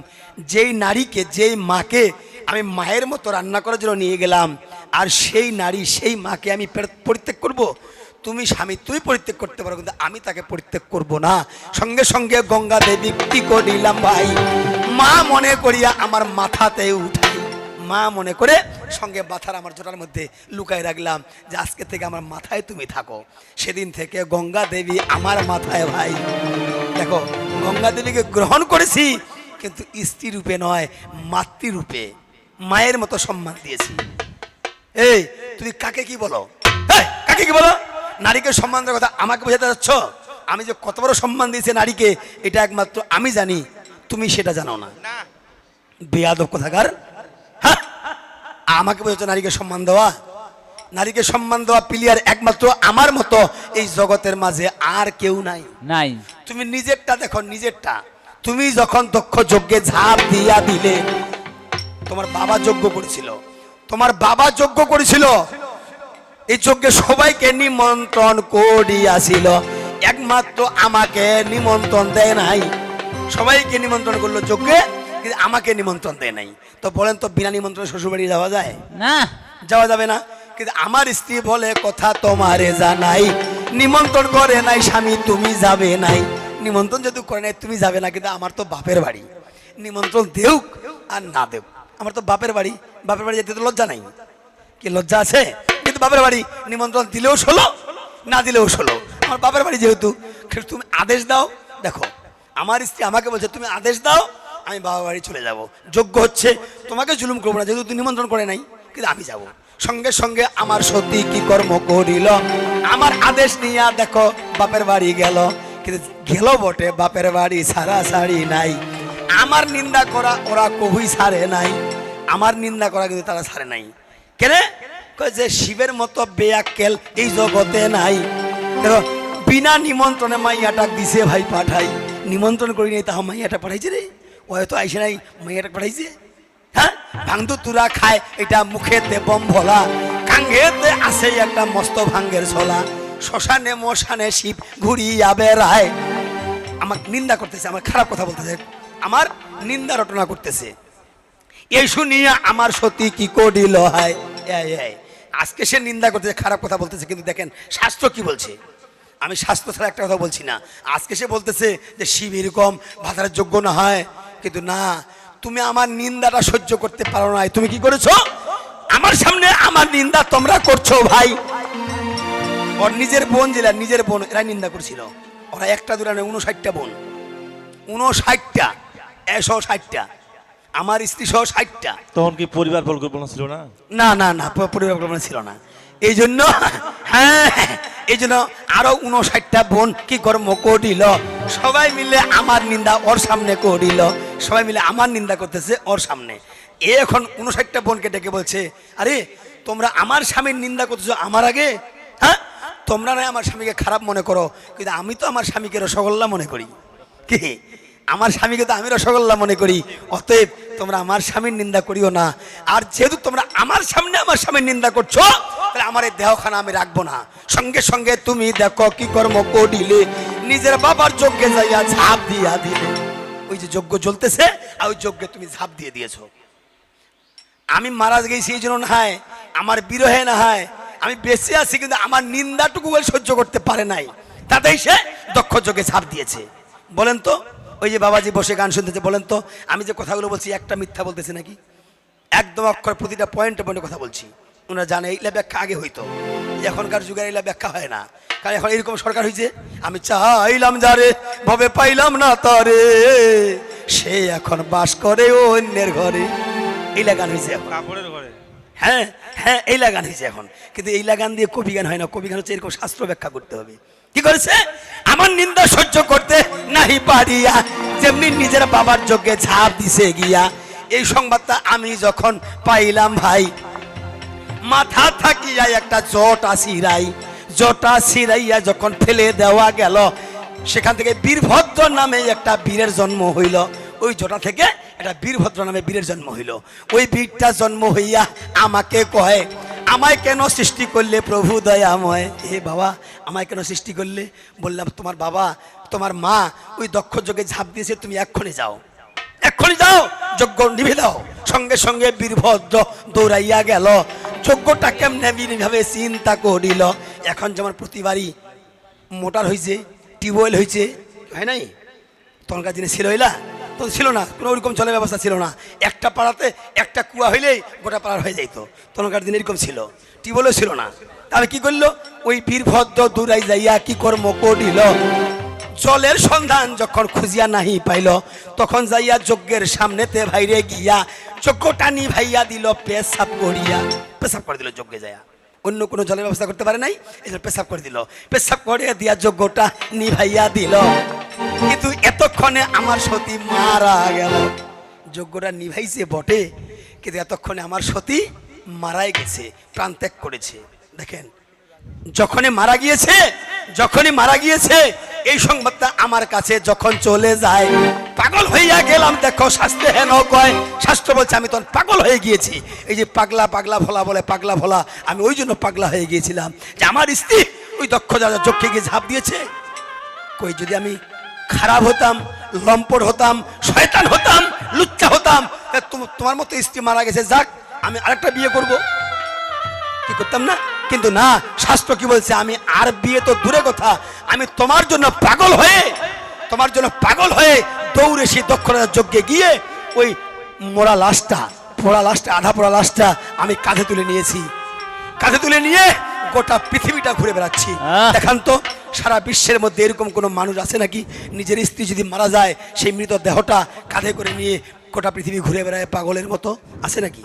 Speaker 1: যেই নারীকে, যেই মাকে আমি মায়ের মতো রান্না করার জন্য নিয়ে গেলাম, আর সেই নারী, সেই মাকে আমি পরিত্যাগ করব? তুমি স্বামী, তুই পরিত্যাগ করতে পারো, কিন্তু আমি তাকে পরিত্যাগ করব না। সঙ্গে সঙ্গে গঙ্গা দেবী কি করিলাম ভাই, মা মনে করিয়া আমার মাথাতে উঠাই, মা মনে করে সঙ্গে মাথার আমার জোটার মধ্যে লুকাই রাখলাম, যে আজকে থেকে আমার মাথায় তুমি থাকো। সেদিন থেকে গঙ্গা দেবী আমার মাথায় ভাই। দেখো, গঙ্গা দেবীকে গ্রহণ করেছি, কিন্তু স্ত্রী রূপে নয়, মাতৃরূপে, মায়ের মতো সম্মান দিয়েছি। এই তুমি কাকে কি বলো? কাকে কি বলো? নারীকে সম্মান দেওয়ার কথা আমাকে বোঝাতে যাচ্ছ? আমি যে কত বড় সম্মান দিয়েছি নারীকে, এটা একমাত্র আমি জানি, তুমি সেটা জানো না। বেয়াদব কোথাকার। হ্যাঁ, আমাকে বোঝাচ্ছ নারীকে সম্মান দেওয়া? নারীকে সম্মান দেওয়া প্লেয়ার একমাত্র আমার মতো এই জগতের মাঝে আর কেউ নাই।
Speaker 3: নাই।
Speaker 1: তুমি নিজেরটা দেখো, নিজেরটা। তুমি যখন দক্ষ যজ্ঞে ঝাঁপ দিয়া দিলে, তোমার বাবা যজ্ঞ করেছিল, তোমার বাবা যজ্ঞ করেছিল, এই যজ্ঞে সবাইকে নিমন্ত্রণ করিয়াছিল, একমাত্র আমাকে নিমন্ত্রণ দেয় নাই। সবাইকে নিমন্ত্রণ করলো যজ্ঞে, কিন্তু আমাকে নিমন্ত্রণ দেয় নাই। তো বলেন তো, বিনা নিমন্ত্রণে শ্বশুরবাড়ি যাওয়া যায়?
Speaker 3: না,
Speaker 1: যাওয়া যাবে না। কিন্তু আমার স্ত্রী বলে, কথা তোমারে জানাই, নিমন্ত্রণ করে নাই স্বামী, তুমি যাবে নাই। নিমন্ত্রণ যদি করে নাই, তুমি যাবে না, কিন্তু আমার তো বাপের বাড়ি, নিমন্ত্রণ দেউক আর না দেউক, আমার তো বাপের বাড়ি। বাপের বাড়ি যেতে তো লজ্জা নাই? কি লজ্জা আছে? কিন্তু বাপের বাড়ি, নিমন্ত্রণ দিলেও ষোলো, না দিলেও ষোলো, আমার বাপের বাড়ি যেহেতু। তুমি আদেশ দাও। দেখো, আমার স্ত্রী আমাকে বলছে, তুমি আদেশ দাও, আমি বাবা বাড়ি চলে যাব, যোগ্য হচ্ছে, তোমাকে জুলুম করবো না, যেহেতু তুমি নিমন্ত্রণ করে নাই, কিন্তু আমি যাব। সঙ্গে সঙ্গে আমার সতী কি কর্ম করিল, আমার আদেশ নিয়ে দেখো বাপের বাড়ি গেল। কিন্তু গেল বটে, বাপের বাড়ি সারা সারি নাই। আমার নিন্দা করা ওরা কবুই ছাড়ে নাই, আমার নিন্দা করা কিন্তু তারা ছাড়ে নাই। কেন? যে শিবের মতো বেয়াক্কেল এই জগতে নাই। দেখো, বিনা নিমন্ত্রণে মাইয়াটা দিছে ভাই পাঠাই, নিমন্ত্রণ করি নাই তাহা মাইয়াটা পাঠাইছে রে, ও হয়তো আইসে নাই, মাইয়াটা পাঠাইছে। হ্যাঁ, ভাঙদু তুরা খায়, এটা মুখেতে বম ভোলা, কাঙ্গেতে আছে একটা মস্ত ভাঙ্গের ছোলা, শ্মশানে মশানে শিব ঘুরিয়া বেড়ায়। আমার নিন্দা করতেছে, আমার খারাপ কথা বলতেছে, আমার নিন্দা রটনা করতেছে। এই শুনিয়া আমার সতী কি করিল হয়, আজকে সে নিন্দা করতেছে, খারাপ কথা বলতেছে, কিন্তু দেখেন শাস্ত্র কি বলছে। আমি শাস্ত্র ছাড়া একটা কথা বলছি না। আজকে সে বলতেছে যে শিব এরকম ভাতারের যোগ্য না হয়, কিন্তু না, তুমি আমার নিন্দাটা সহ্য করতে পারো না। তুমি কি করেছো? আমার সামনে আমার নিন্দা তোমরা করছো ভাই। ওর নিজের বোন, জেলা নিজের বোন, এরা নিন্দা করছিল। ওরা একটা দুটা নয়, 59টা বোন, 59টা, 160টা, আমার স্ত্রী সহ 60টা।
Speaker 2: তখন কি পরিবার পরিকল্পনা ছিল না?
Speaker 1: না না না, পরিবার পরিকল্পনা ছিল না। এই জন্য, হ্যাঁ, এই জন্য আরো 59টা বোন কি কর্ম করিল, সবাই মিলে আমার নিন্দা ওর সামনে করিল, সবাই মিলে আমার নিন্দা করতেছে ওর সামনে। এ এখন 59টা বোনকে ডেকে বলছে, আরে তোমরা আমার স্বামীর নিন্দা করতেছো আমার আগে, হ্যাঁ? তোমরা নয় আমার স্বামীকে খারাপ মনে করো, কিন্তু আমি তো আমার স্বামীকে রসগোল্লা মনে করি। কি, আমার স্বামীকে তো আমি রসগোল্লা মনে করি। অতএব তোমরা আমার স্বামীর নিন্দা করিও না। আর যেহেতু তোমরা আমার সামনে আমার স্বামীর নিন্দা করছো, তাহলে আমার এই দেহখানা আমি রাখবো না। সঙ্গে সঙ্গে তুমি দেখো কি কর্ম করিলে, নিজের বাবার যজ্ঞে যাইয়া ঝাঁপ দিয়া দিলে। ওই যে যজ্ঞ চলতেছে, আর ওই যজ্ঞে তুমি ঝাঁপ দিয়ে দিয়েছো। আমি মারা গেছি এই জন্য না হয়, আমার বিরহে না হয় আমি বেঁচে আছি, কিন্তু আমার নিন্দাটুকু সহ্য করতে পারে নাই, তাতেই সে দক্ষ যজ্ঞে ঝাঁপ দিয়েছে। বলেন তো, ওই যে বাবাজি বসে গান শুনতেছে, বলেন তো আমি যে কথাগুলো বলছি একটা মিথ্যা বলতেছে নাকি? একদম অক্ষর প্রতিটা পয়েন্টে পয়েন্টে কথা বলছি। ওনারা জানে এইলা ব্যাখ্যা আগে হইতো, এখনকার যুগের এইলা ব্যাখ্যা হয় না, কারণ এখন এরকম সরকার হয়েছে। আমি চাইলাম যারে ভবে পাইলাম না তারে, সে এখন বাস করে অন্যের ঘরে। এইলা গান হয়েছে এখন,
Speaker 2: কাপড়ের ঘরে।
Speaker 1: হ্যাঁ হ্যাঁ এইলা গান হয়েছে এখন। কিন্তু এইলা গান দিয়ে কবি গান হয় না, কবি গান হচ্ছে এরকম শাস্ত্র ব্যাখ্যা করতে হবে। কি করেছে? আমার নিন্দা সহ্য করতে নাহি পারিয়া যেমনি নিজের বাবার যজ্ঞে ঝাঁপ দিছে গিয়া। এই সংবাদটা আমি যখন পাইলাম ভাই, মাথা থাকিয়া একটা জটা সিরাই, জটা সিরাইয়া যখন ফেলে দেওয়া গেল, সেখান থেকে বীরভদ্র নামে একটা বীরের জন্ম হইল। ওই জটা থেকে একটা বীরভদ্র নামে বীরের জন্ম হইল। ওই বীরটা জন্ম হইয়া আমাকে কয়, আমায় কেন সৃষ্টি করলে প্রভু দয়াময়? হে বাবা, আমায় কেন সৃষ্টি করলে? বললাম, তোমার বাবা তোমার মা ওই দক্ষ যজ্ঞে ঝাঁপ দিয়েছে, তুমি এক্ষুনি যাও, এক্ষুনি যাও, যজ্ঞ নিভে দাও। সঙ্গে সঙ্গে বীরভদ্র দৌড়াইয়া গেল। যজ্ঞটা কেমনে ভাবে চিন্তা করিল। এখন যেমন প্রতিবারই মোটর হয়েছে, টিউবওয়েল হয়েছে, হয় নাই? তখনকার দিনে ছিল এলা তো ছিল না, কোনো ওরকম চলার ব্যবস্থা ছিল না। একটা পাড়াতে একটা কুয়া হইলেই গোটা পাড়ার হয়ে যাইতো। তখনকার দিনে এরকম ছিল, টিউবওয়েলও ছিল না। তাহলে কি করলো? ওই বীরভদ্র দূরাই যাইয়া কি কর্ম করিল, জলের সন্ধান যখন খুঁজিয়া নাহি পাইল, তখন যাইয়া যজ্ঞের সামনেতে ভাইরে গিয়া যজ্ঞটা নিভাইয়া দিল পেশাব করিয়া। পেশাব করে দিল যজ্ঞে যাইয়া, অন্য কোনো জলের ব্যবস্থা করতে পারে নাই, এই জন্য পেশাব করে দিল। পেশাব করে দিয়া যজ্ঞটা নিভাইয়া দিল। কিন্তু এতক্ষণে আমার সতী মারা গেল। যজ্ঞটা নিভাইছে বটে, কিন্তু এতক্ষণে আমার সতী মারাই গেছে, প্রাণ ত্যাগ করেছে। দেখেন, যখনই মারা গিয়েছে, যখনই মারা গিয়েছে, এই সংবাদটা আমার কাছে যখন চলে যায়, পাগল হইয়া গেলাম। দেখো শাস্ত্রে হেন কয়, শাস্ত্র বলছে আমি তখন পাগল হয়ে গিয়েছি। এই যে পাগলা পাগলা ভোলা বলে, পাগলা ভোলা, আমি ওই জন্য পাগলা হয়ে গিয়েছিলাম যে আমার স্ত্রী ওই দক্ষ যারা যজ্ঞে গিয়ে ঝাঁপ দিয়েছে। কই যদি আমি খারাপ হতাম, লম্পট হতাম, শয়তান হতাম, লুচ্চা হতাম, তোমার মতো স্ত্রী মারা গেছে, যাক আমি আরেকটা বিয়ে করব, কি করতাম না? কিন্তু না, শাস্ত্র কি বলছে? আমি আর বিয়ে তো দূরে কথা, আমি তোমার জন্য পাগল হয়ে, তোমার জন্য পাগল হয়ে দৌড়ে সেই দক্ষিণা যজ্ঞে গিয়ে ওই মোড়া লাশটা, পোড়া লাশটা, আধা পোড়া লাশটা আমি কাঁধে তুলে নিয়েছি। কাঁধে তুলে নিয়ে গোটা পৃথিবীটা ঘুরে বেড়াচ্ছি। দেখান তো সারা বিশ্বের মধ্যে এরকম কোনো মানুষ আছে নাকি নিজের স্ত্রী যদি মারা যায় সেই মৃত দেহটা কাঁধে করে নিয়ে গোটা পৃথিবী ঘুরে বেড়ায় পাগলের মতো? আছে নাকি?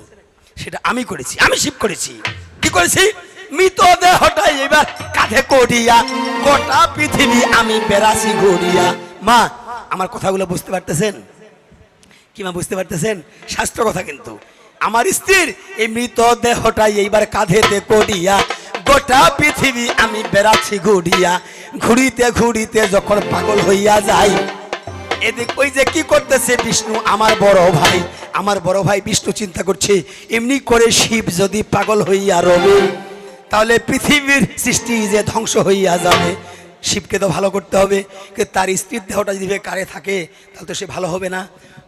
Speaker 1: সেটা আমি করেছি, আমি শিব করেছি। কি করেছি? মৃত দেহটা এবার কাঁধে করিয়া গোটা পৃথিবী আমি বেড়াছি ঘুরিয়া। মা, আমার কথাগুলো বুঝতে পারতেছেন কি মা? বুঝতে পারতেছেন? শাস্ত্র কথা। কিন্তু আমার স্ত্রীর এই মৃত দেহটা এইবার কাঁধেতে করিয়া গোটা পৃথিবী আমি বেড়াচ্ছি ঘুরিয়া। ঘুরিতে ঘুরিতে যখন পাগল হইয়া যাই, এদিক ওই যে কি করতেছে বিষ্ণু, আমার বড় ভাই, আমার বড় ভাই বিষ্ণু চিন্তা করছে, এমনি করে শিব যদি পাগল হইয়া রবে, তাহলে পৃথিবীর সৃষ্টি যে ধ্বংস হইয়া যাবে। শিবকে তো ভালো করতে হবে, কিন্তু তার স্ত্রীর দেহটা যদি কারে থাকে তাহলে তো সে ভালো হবে না।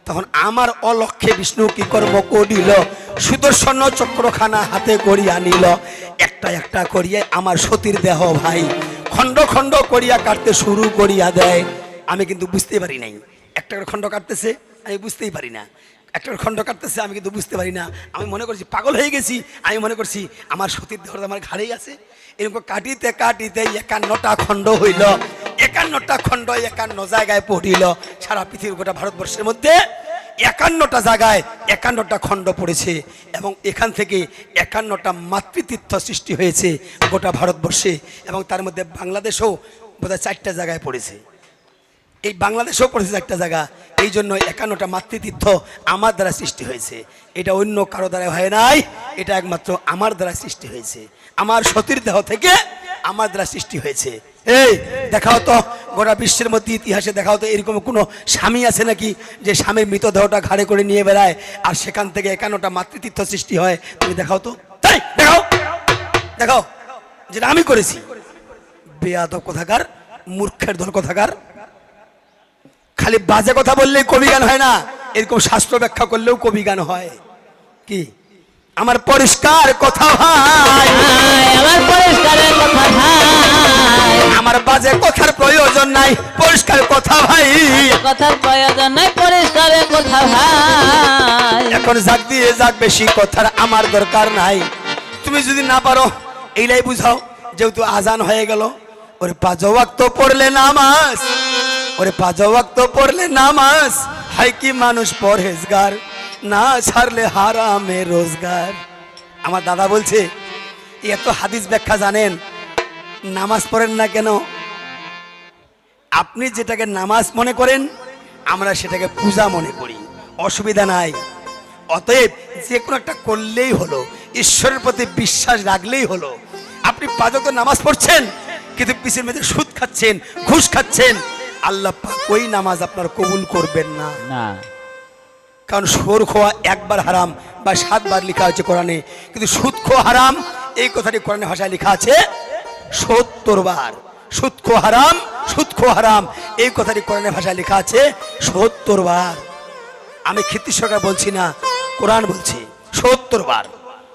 Speaker 1: তখন আমার অলক্ষ্যে বিষ্ণু কি কর্ম করিল, সুদর্শন চক্রখানা হাতে করিয়া নিল। একটা একটা করিয়া আমার সতীর দেহ ভাই খণ্ড খণ্ড করিয়া কাটতে শুরু করিয়া দেয়। আমি কিন্তু বুঝতে পারি নাই, একটা খণ্ড কাটতেছে আমি বুঝতেই পারি না, একটা খণ্ড কাটতেছে আমি কিন্তু বুঝতে পারি না। আমি মনে করছি পাগল হয়ে গেছি, আমি মনে করছি আমার সতীর দেহটা আমার ঘাড়েই আছে। এরকম কাটিতে কাটিতে 51টা খণ্ড হইল, 51টা খণ্ড 51 জায়গায় পড়িল। সারা পৃথিবীর গোটা ভারতবর্ষের মধ্যে 51টা জায়গায় 51টা খণ্ড পড়েছে, এবং এখান থেকে 51টা মাতৃতীর্থ সৃষ্টি হয়েছে গোটা ভারতবর্ষে, এবং তার মধ্যে বাংলাদেশেও বোধহয় 4টা জায়গায় পড়েছে। এই বাংলাদেশেও পড়েছে একটা জায়গা, এই জন্য 51টা মাতৃতীর্থ আমার দ্বারা সৃষ্টি হয়েছে। এটা অন্য কারো দ্বারা হয় নাই, এটা একমাত্র আমার দ্বারা সৃষ্টি হয়েছে। আমার সতীর দেহ থেকে আমার দ্বারা সৃষ্টি হয়েছে। এই দেখাও তো গোটা বিশ্বের মধ্যে ইতিহাসে দেখাও তো এরকম কোনো স্বামী আছে নাকি যে স্বামীর মৃতদেহটা ঘাড়ে করে নিয়ে বেড়ায় আর সেখান থেকে 51টা মাতৃতীর্থ সৃষ্টি হয়? তুমি দেখাও তো, তাই দেখাও, দেখাও যেটা আমি করেছি। বেয়াদব কোথাকার, মূর্খের দল কোথাকার। খালি বাজে কথা বললেই কবি গান হয় না, এরকম শাস্ত্র ব্যাখ্যা করলেও কবি গান হয়। কি আমার পরিষ্কার কথা ভাই,
Speaker 3: আমার পরিষ্কারের কথা ভাই,
Speaker 1: আমার বাজে কথার প্রয়োজন নাই, পরিষ্কার কথা ভাই,
Speaker 3: কথার প্রয়োজন নাই, পরিষ্কারের কথা ভাই।
Speaker 1: এখন জাগ দিয়ে যাক, বেশি কথার আমার দরকার নাই। তুমি যদি না পারো এইলাই বুঝাও, যেহেতু আজান হয়ে গেল, ওরে 5 ওয়াক্ত পড়লে নামাজ, ওরে 5 ওয়াক্ত পড়লে নামাজ, হয় কি মানুষ পরহেজগার, না ছাড়লে হারামে রোজগার। আমার দাদা বলছে এত হাদিস ব্যাখ্যা জানেন, নামাজ পড়েন না কেন? আপনি যেটাকে নামাজ মনে করেন আমরা সেটাকে পূজা মনে করি, অসুবিধা নাই। অতএব যে কোনো একটা করলেই হলো, ঈশ্বরের প্রতি বিশ্বাস রাখলেই হলো। আপনি 5 ওয়াক্ত নামাজ পড়ছেন কিন্তু পিছের মধ্যে সুদ খাচ্ছেন, ঘুষ খাচ্ছেন, আল্লাহ পাক ওই নামাজ আপনার কবুল করবেন না।
Speaker 3: না,
Speaker 1: কারণ সুদ খাওয়া একবার হারাম বা 7 বার লেখা আছে কোরআনে, কিন্তু সুদ খাওয়া হারাম এই কথাটি কোরআনের ভাষায় লেখা আছে 70 বার। সুদ খাওয়া হারাম, সুদ খাওয়া হারাম এই কথাটি কোরআনের ভাষায় লেখা আছে 70 বার। আমি খিত্তি সরকার বলছি না, কোরআন বলছে 70 বার।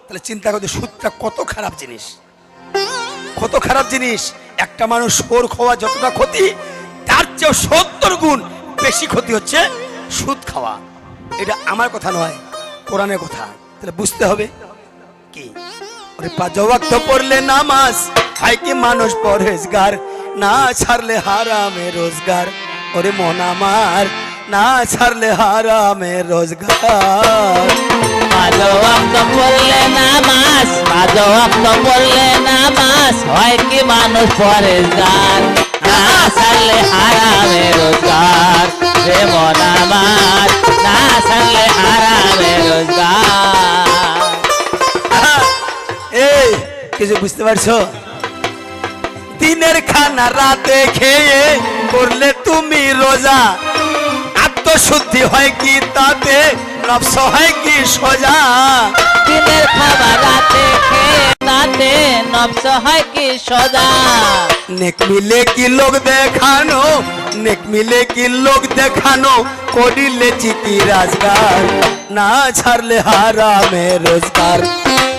Speaker 1: তাহলে চিন্তা করতে সুদটা কত খারাপ জিনিস, কত খারাপ জিনিস। একটা মানুষ সুদ খাওয়া যতটা ক্ষতি, তার চেয়েও 70 গুণ বেশি ক্ষতি হচ্ছে সুদ খাওয়া। এটা আমার কথা নয়, কোরআনের কথা। তাহলে বুঝতে হবে কি, ওরে 5 ওয়াক্ত পড়লে নামাজ, হয় কি মানুষ পরহেজগার, না ছাড়লে হারামে রোজগার। ওরে মন আমার, না ছাড়লে হারামে রোজগার।
Speaker 3: 5 ওয়াক্ত পড়লে নামাজ, 5 ওয়াক্ত পড়লে নামাজ, হয় কি মানুষ পরেশগার, না ছাড়লে হারামে রোজগার। রে মন আমার, না ছাড়লে হারামে রোজগার।
Speaker 1: এই কিছু বুঝতে পারছো? দিনের খানা রাতে খেয়ে করলে তুমি রোজা, আত্মশুদ্ধি হয় কি তাতে, নফস হয় কি সোজা।
Speaker 3: দিনের খাবার রাতে খেয়ে তাতে নফস হয় কি সদা।
Speaker 1: নেক মিলে কি লোক দেখানো, নেক মিলে কি লোক দেখানো, করিলে চিকি রাজগার, না ছাড়লে হারামে রোজগার।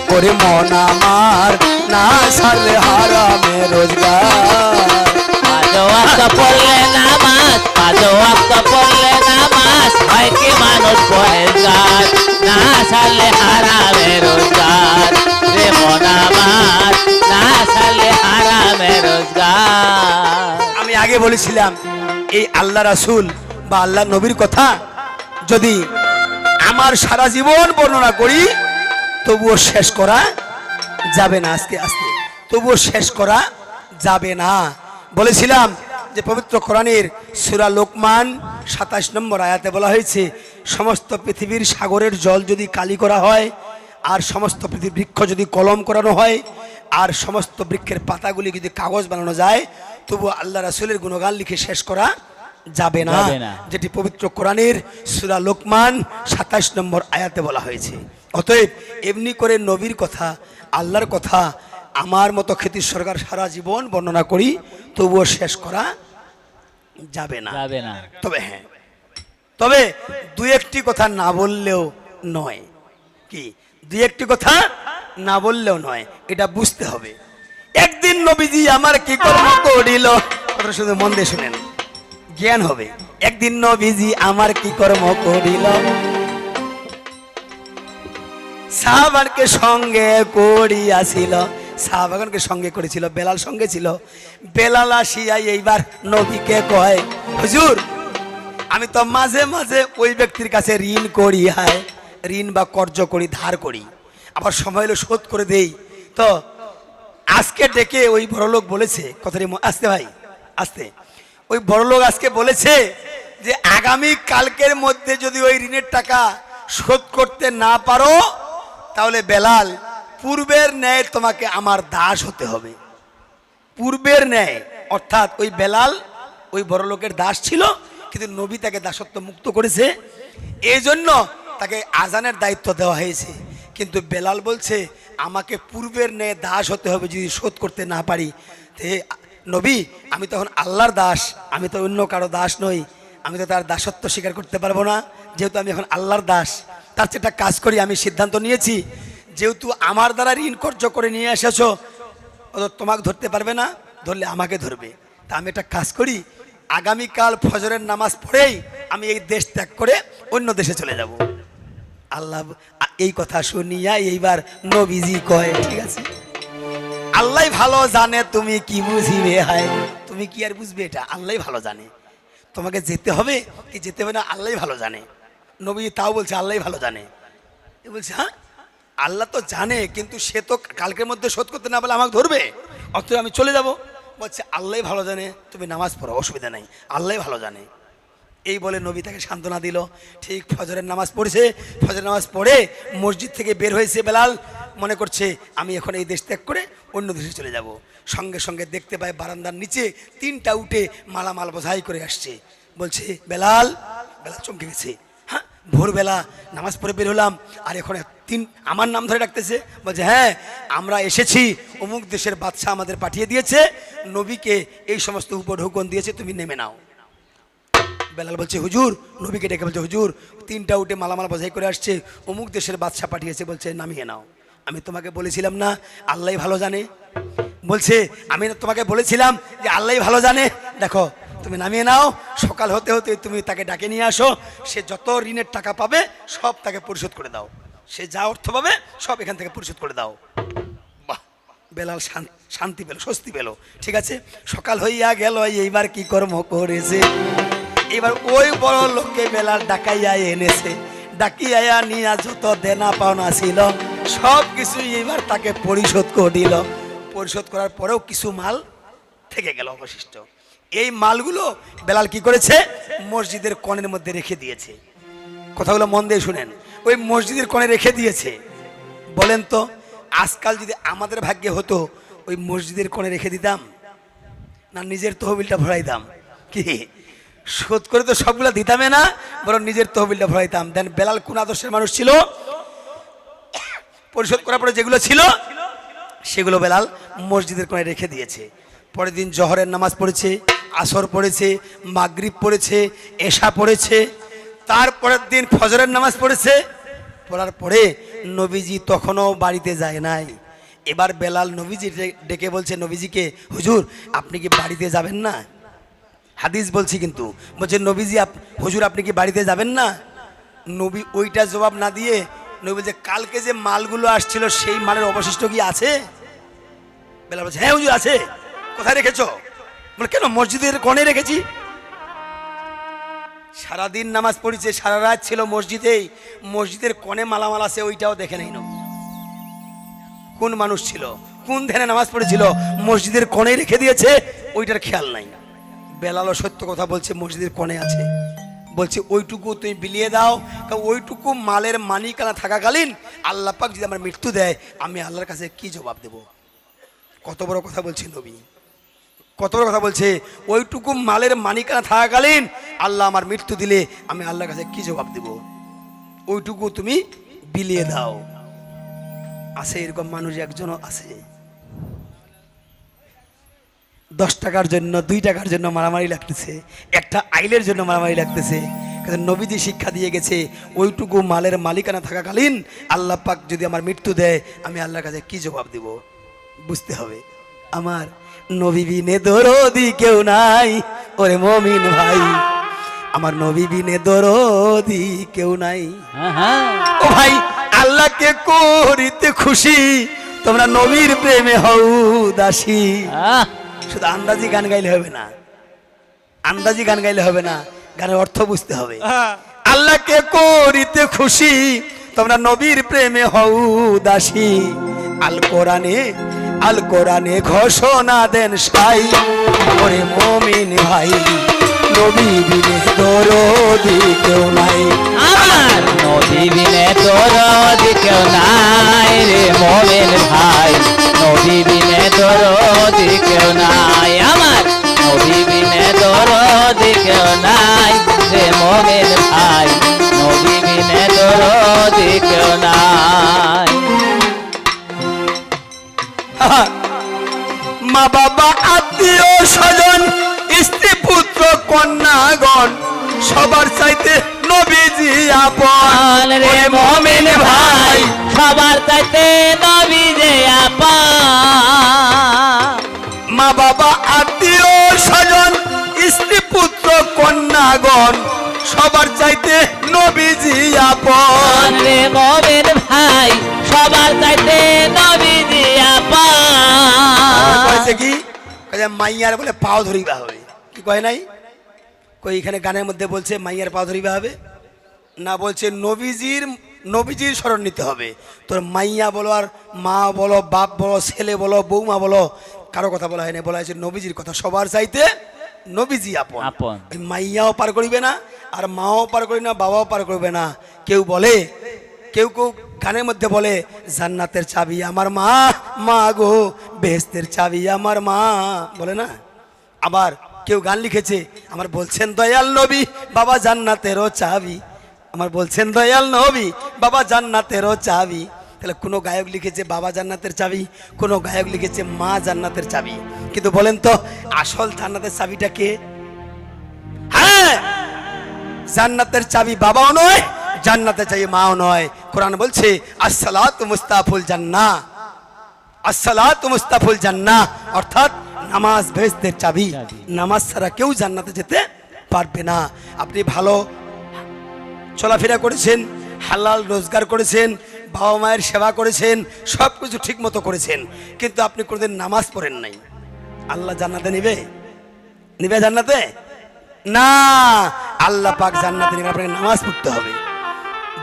Speaker 1: করে মন আমার, না ছাড়লে হারামে রোজগার।
Speaker 3: 5 ওয়াক্ত পড়লে নামাজ, 5 ওয়াক্ত পড়লে নামাজ, হয় কি মানুষ পরেশগার, না ছাড়লে হারামে রোজগার। রে মন আমার, না ছাড়লে হারামে রোজগার।
Speaker 1: আমি আগে বলেছিলাম এই আল্লাহ রাসূল বা আল্লাহ নবীর কথা যদি আমার সারা জীবন বর্ণনা করি তবুও শেষ করা যাবে না। আস্তে আস্তে তবুও শেষ করা যাবে না। বলেছিলাম যে পবিত্র কোরআনের সূরা লোকমান 27 নম্বর আয়াতে বলা হয়েছে, সমস্ত পৃথিবীর সাগরের জল যদি কালি করা হয়, আর সমস্ত পৃথিবীর বৃক্ষ যদি কলম করানো হয়, আর সমস্ত বৃক্ষের পাতাগুলি যদি কাগজ বানানো যায়, তবু আল্লাহ রাসূলের গুণগান লিখে শেষ করা যাবে না। যেটি পবিত্র কোরআনের সূরা লোকমান 27 নম্বর আয়াতে বলা হয়েছে। অতএব এমনি করে নবীর কথা, আল্লাহর কথা আমার মতো খ্যাতি সরকার সারা জীবন বর্ণনা করি তবুও শেষ করা যাবে না। তবে হ্যাঁ, তবে 2-1টি কথা না বললেও নয়। কি 2-1টি কথা না বললেও নয়, এটা বুঝতে হবে। একদিন নবীজি আমার কি কর্ম করিল, কথা শুধু মন দিয়ে শুনেন, জ্ঞান হবে। একদিন নবীজি আমার কি কর্ম করিল, সাহাবাকে সঙ্গে করিয়াছিল, সাহাবাগণকে সঙ্গে করেছিল, বেলাল সঙ্গে ছিল। বেলাল আসিয়া এইবার নবীকে কয়, হুজুর আমি তো মাঝে মাঝে ওই ব্যক্তির কাছে ঋণ করি, হায় ঋণ বা কর্জ করি, ধার করি, আবার সময় হলে শোধ করে দেই। তো আজকে ডেকে ওই বড়লোক বলেছে কথাটি, আসতে ভাই আসতে, ওই বড়লোক আজকে বলেছে যে আগামী কালকের মধ্যে যদি ওই ঋণের টাকা শোধ করতে না পারো তাহলে বেলাল পূর্বের ন্যায় তোমাকে আমার দাস হতে হবে। পূর্বের ন্যায় অর্থাৎ ওই বেলাল ওই বড়লোকের দাস ছিল, কিন্তু নবী তাকে দাসত্ব মুক্ত করেছে, এই জন্য তাকে আজানের দায়িত্ব দেওয়া হয়েছে। কিন্তু বেলাল বলছে আমাকে পূর্বের ন্যায় দাস হতে হবে যদি শোধ করতে না পারি। তে নবী, আমি তখন আল্লাহর দাস, আমি তো অন্য কারো দাস নই, আমি তো তার দাসত্ব স্বীকার করতে পারবো না, যেহেতু আমি এখন আল্লাহর দাস। তার চেয়ে একটা কাজ করি, আমি সিদ্ধান্ত নিয়েছি যেহেতু আমার দ্বারা ঋণ কর্য করে নিয়ে এসেছো, ও তো তোমাকে ধরতে পারবে না, ধরলে আমাকে ধরবে। তা আমি একটা কাজ করি, আগামীকাল ফজরের নামাজ পড়েই আমি এই দেশ ত্যাগ করে অন্য দেশে চলে যাব। আল্লাহ এই কথা শুনিয়া এইবার নবীজি কয় ঠিক আছে, আল্লাহ ভালো জানে তুমি কি বুঝিবে। হায়, তুমি কি আর বুঝবে, এটা আল্লাহ ভালো জানে তোমাকে যেতে হবে কি যেতে হবে না, আল্লাহ ভালো জানে। নবী তাও বলছে আল্লাহ ভালো জানে। এ বলছে হ্যাঁ আল্লাহ তো জানে, কিন্তু সে তো কালকের মধ্যে শোধ করতে না বলে আমাকে ধরবে, অথচ আমি চলে যাব। বলছে আল্লাহ ভালো জানে, তুমি নামাজ পড়ো, অসুবিধা নাই, আল্লাহ ভালো জানে। এই বলে নবী তাকে সান্ত্বনা দিল। ঠিক ফজরের নামাজ পড়েছে, ফজরের নামাজ পড়ে মসজিদ থেকে বের হয়েছে বেলাল, মনে করছে আমি এখন এই দেশ ত্যাগ করে অন্য দেশে চলে যাব। সঙ্গে সঙ্গে দেখতে পায় বারান্দার নিচে 3টা উঠে মালামাল বোঝাই করে আসছে। বলছে বেলাল, বেলাল চমকে গেছে। হ্যাঁ, ভোরবেলা নামাজ পড়ে বের হলাম, আর এখন আমার নাম ধরে ডাকতেছে। বলছে হ্যাঁ, আমরা এসেছি, অমুক দেশের বাদশা আমাদের পাঠিয়ে দিয়েছে, নবীকে এই সমস্ত উপঢৌকন দিয়েছে, তুমি নেমে নাও। বেলাল বলছে হুজুর, নবীকে ডেকে বলছে হুজুর 3টা উঠে মালামাল বোঝাই করে আসছে, অমুক দেশের বাদশা পাঠিয়েছে, বলছে নামিয়ে নাও। আমি তোমাকে বলেছিলাম না আল্লাহ ভালো জানে। বলছে আমি তোমাকে বলেছিলাম যে আল্লাহ ভালো জানে, দেখো তুমি নামিয়ে নাও, সকাল হতে হতে তুমি তাকে ডাকে নিয়ে আসো, সে যত ঋণের টাকা পাবে সব তাকে পরিশোধ করে দাও, সে যা অর্থ পাবে সব এখান থেকে পরিশোধ করে দাও। বাহ, বেলাল শান্তি পেল, স্বস্তি পেল। ঠিক আছে, সকাল হইয়া গেল, এইবার কি কর্ম করেছে, এবার ওই বড় লোককে বেলাল ডাকাইয়া এনেছে, ডাকিয়া নিয়া যত দেনা পাওনা ছিল সব কিছু এইবার তাকে পরিশোধ করে দিল। পরিশোধ করার পরেও কিছু মাল থেকে গেল অবশিষ্ট। এই মালগুলো বেলাল কি করেছে, মসজিদের কোণের মধ্যে রেখে দিয়েছে। কথাগুলো মন দিয়ে শুনেন, ওই মসজিদের কোণে রেখে দিয়েছে। বলেন তো আজকাল যদি আমাদের ভাগ্যে হতো ওই মসজিদের কোণে রেখে দিতাম না নিজের তহবিলটা ভরাইতাম? কি শোধ করে তো সবগুলো দিতামে না, বরং নিজের তহবিলটা ভরাইতাম। দেন বেলাল কোন আদর্শের মানুষ ছিল, পরিশোধ করার পরে যেগুলো ছিল সেগুলো বেলাল মসজিদের কোণে রেখে দিয়েছে। পরের দিন জহরের নামাজ পড়েছে, আসর পড়েছে, মাগরিব পড়েছে, এশা পড়েছে, তারপরের দিন ফজরের নামাজ পড়েছে। পড়ার পরে নবীজি তখনও বাড়িতে যায় নাই। এবার বেলাল নবীজি ডেকে বলছে নবীজিকে, হুজুর আপনি কি বাড়িতে যাবেন না? হাদিস বলছি কিন্তু, বলছে নবীজি হুজুর আপনি কি বাড়িতে যাবেন না? নবী ওইটা জবাব না দিয়ে নবী বলছে কালকে যে মালগুলো আসছিল সেই মালের অবশিষ্ট কি আছে? বেলাল বলছে হ্যাঁ হুজুর আছে। কোথায় রেখেছ? বলে কেন, মসজিদের কোণে রেখেছি। সারাদিন নামাজ পড়েছে, সারা রাত ছিল মসজিদেই, মসজিদের কোণে মালামাল আছে ওইটাও দেখে নাই। কোন মানুষ ছিল, কোন ধ্যানে নামাজ পড়েছিল, মসজিদের কোণে রেখে দিয়েছে, ওইটার খেয়াল নাই। বেলালও সত্য কথা বলছে, মসজিদের কোণে আছে। বলছে ওইটুকু তুমি বিলিয়ে দাও, কারণ ওইটুকু মালের মালিকানা থাকাকালীন আল্লাহ পাক যদি আমার মৃত্যু দেয় আমি আল্লাহর কাছে কি জবাব দেব? কত বড় কথা বলছে নবী, কত বড় কথা বলছে। ওইটুকু মালের মালিকানা থাকাকালীন আল্লাহ আমার মৃত্যু দিলে আমি আল্লাহর কাছে কি জবাব দেব? ওইটুকু তুমি বিলিয়ে দাও। আছে এরকম মানুষ একজনও আছে, 10 টাকার জন্য 2 টাকার জন্য মারামারি লাগতেছে, একটা আইলের জন্য মারামারি লাগতেছে। নবীজি শিক্ষা দিয়ে গেছে ওইটুকু মালের মালিকানা থাকাকালীন আল্লাহ পাক যদি আমার মৃত্যু দেয় আমি আল্লাহর কাছে কি জবাব দেব? বুঝতে হবে আমার নবী বিনে দরদি কেউ নাই, ওরে মমিন ভাই আমার নবী বিনে দরদি কেউ নাই। ও ভাই আল্লাহকে করিতে খুশি, তোমরা নবীর প্রেমে হও দাসী। শুধু আন্দাজি গান গাইলে হবে না, আন্দাজি গান গাইলে হবে না, গানের অর্থ বুঝতে হবে। আল্লাহকে করিতে খুশি, তোমরা নবীর প্রেমে হও দাসী। আল কোরআনে আল কোরআনে ঘোষণা দেন সাই, ওরে মুমিন ভাই নবী বিনে দরদি কেউ নাই।
Speaker 3: আমার নবী বিনে দরদি কেউ নাই রে মোমেন ভাই, নবী বিনে দরদি কেউ নাই। আমার নবী বিনে দরদি কেউ নাই রে মোমেন ভাই, নবী বিনে দরদি কেউ নাই।
Speaker 1: মা বাবা আত্মীয় স্বজন স্ত্রী পুত্র কন্যাগণ সবার চাইতে নবীজি আপন
Speaker 3: রে মোমেন ভাই, সবার চাইতে নবী যে আপন।
Speaker 1: মা বাবা আত্মীয় স্বজন স্ত্রী পুত্র কন্যাগণ সবার চাইতে নবীজি আপন
Speaker 3: রে মোমেন ভাই, সবার চাইতে নবী যে আপন।
Speaker 1: কয়েছে কি মাইয়ার বলে পাও ধরিবা হবে, কি কয় নাই? কই এখানে গানের মধ্যে বলছে মাইয়ার পাও ধরিবা হবে না, বলছে নবীজির স্মরণ নিতে হবে। তোর মাইয়া বলো আর মা বলো, বাপ বলো, ছেলে বলো, বৌমা বলো, কারো কথা বলা হয়নি, বলা হয়েছে নবীজির কথা। সবার চাইতে নবীজি আপন। ওই মাইয়াও পার করিবে না, আর মাও পার করিবে না, বাবাও পার করবে না। কেউ বলে, কেউ কেউ গানের মধ্যে বলে জান্নাতের চাবি আমার মা, মা গো বেহেশতের চাবি আমার মা, বলে না? আবার কেউ গান লিখেছে, আমার বলছেন দয়াল নবী বাবা জান্নাতেরও চাবি, আমার বলছেন দয়াল নবী বাবা জান্নাতেরও চাবি। তাহলে কোনো গায়ক লিখেছে বাবা জান্নাতের চাবি, কোনো গায়ক লিখেছে মা জান্নাতের চাবি। কিন্তু বলেন তো আসল জান্নাতের চাবিটা কে? হ্যাঁ, জান্নাতের চাবি বাবাও নয়, জান্নাতের চাবি মাও নয়। কোরআন বলছে আসসালাতু মুস্তাফুল জান্নাহ, আসসালাতু মুস্তাফুল জান্নাহ, অর্থাৎ নামাজ বেহেশতের চাবি। নামাজ ছাড়া কেউ জান্নাতে যেতে পারবে না। আপনি ভালো চলাফেরা করেছেন, হালাল রোজগার করেছেন, বাবা মায়ের সেবা করেছেন, সব কিছু ঠিক মতো করেছেন, কিন্তু আপনি কোনোদিন নামাজ পড়েন নাই, আল্লাহ জান্নাতে নিবে? নিবে জান্নাতে? না, আল্লাহ পাক জান্নাতে নিবে আপনাকে নামাজ পড়তে হবে।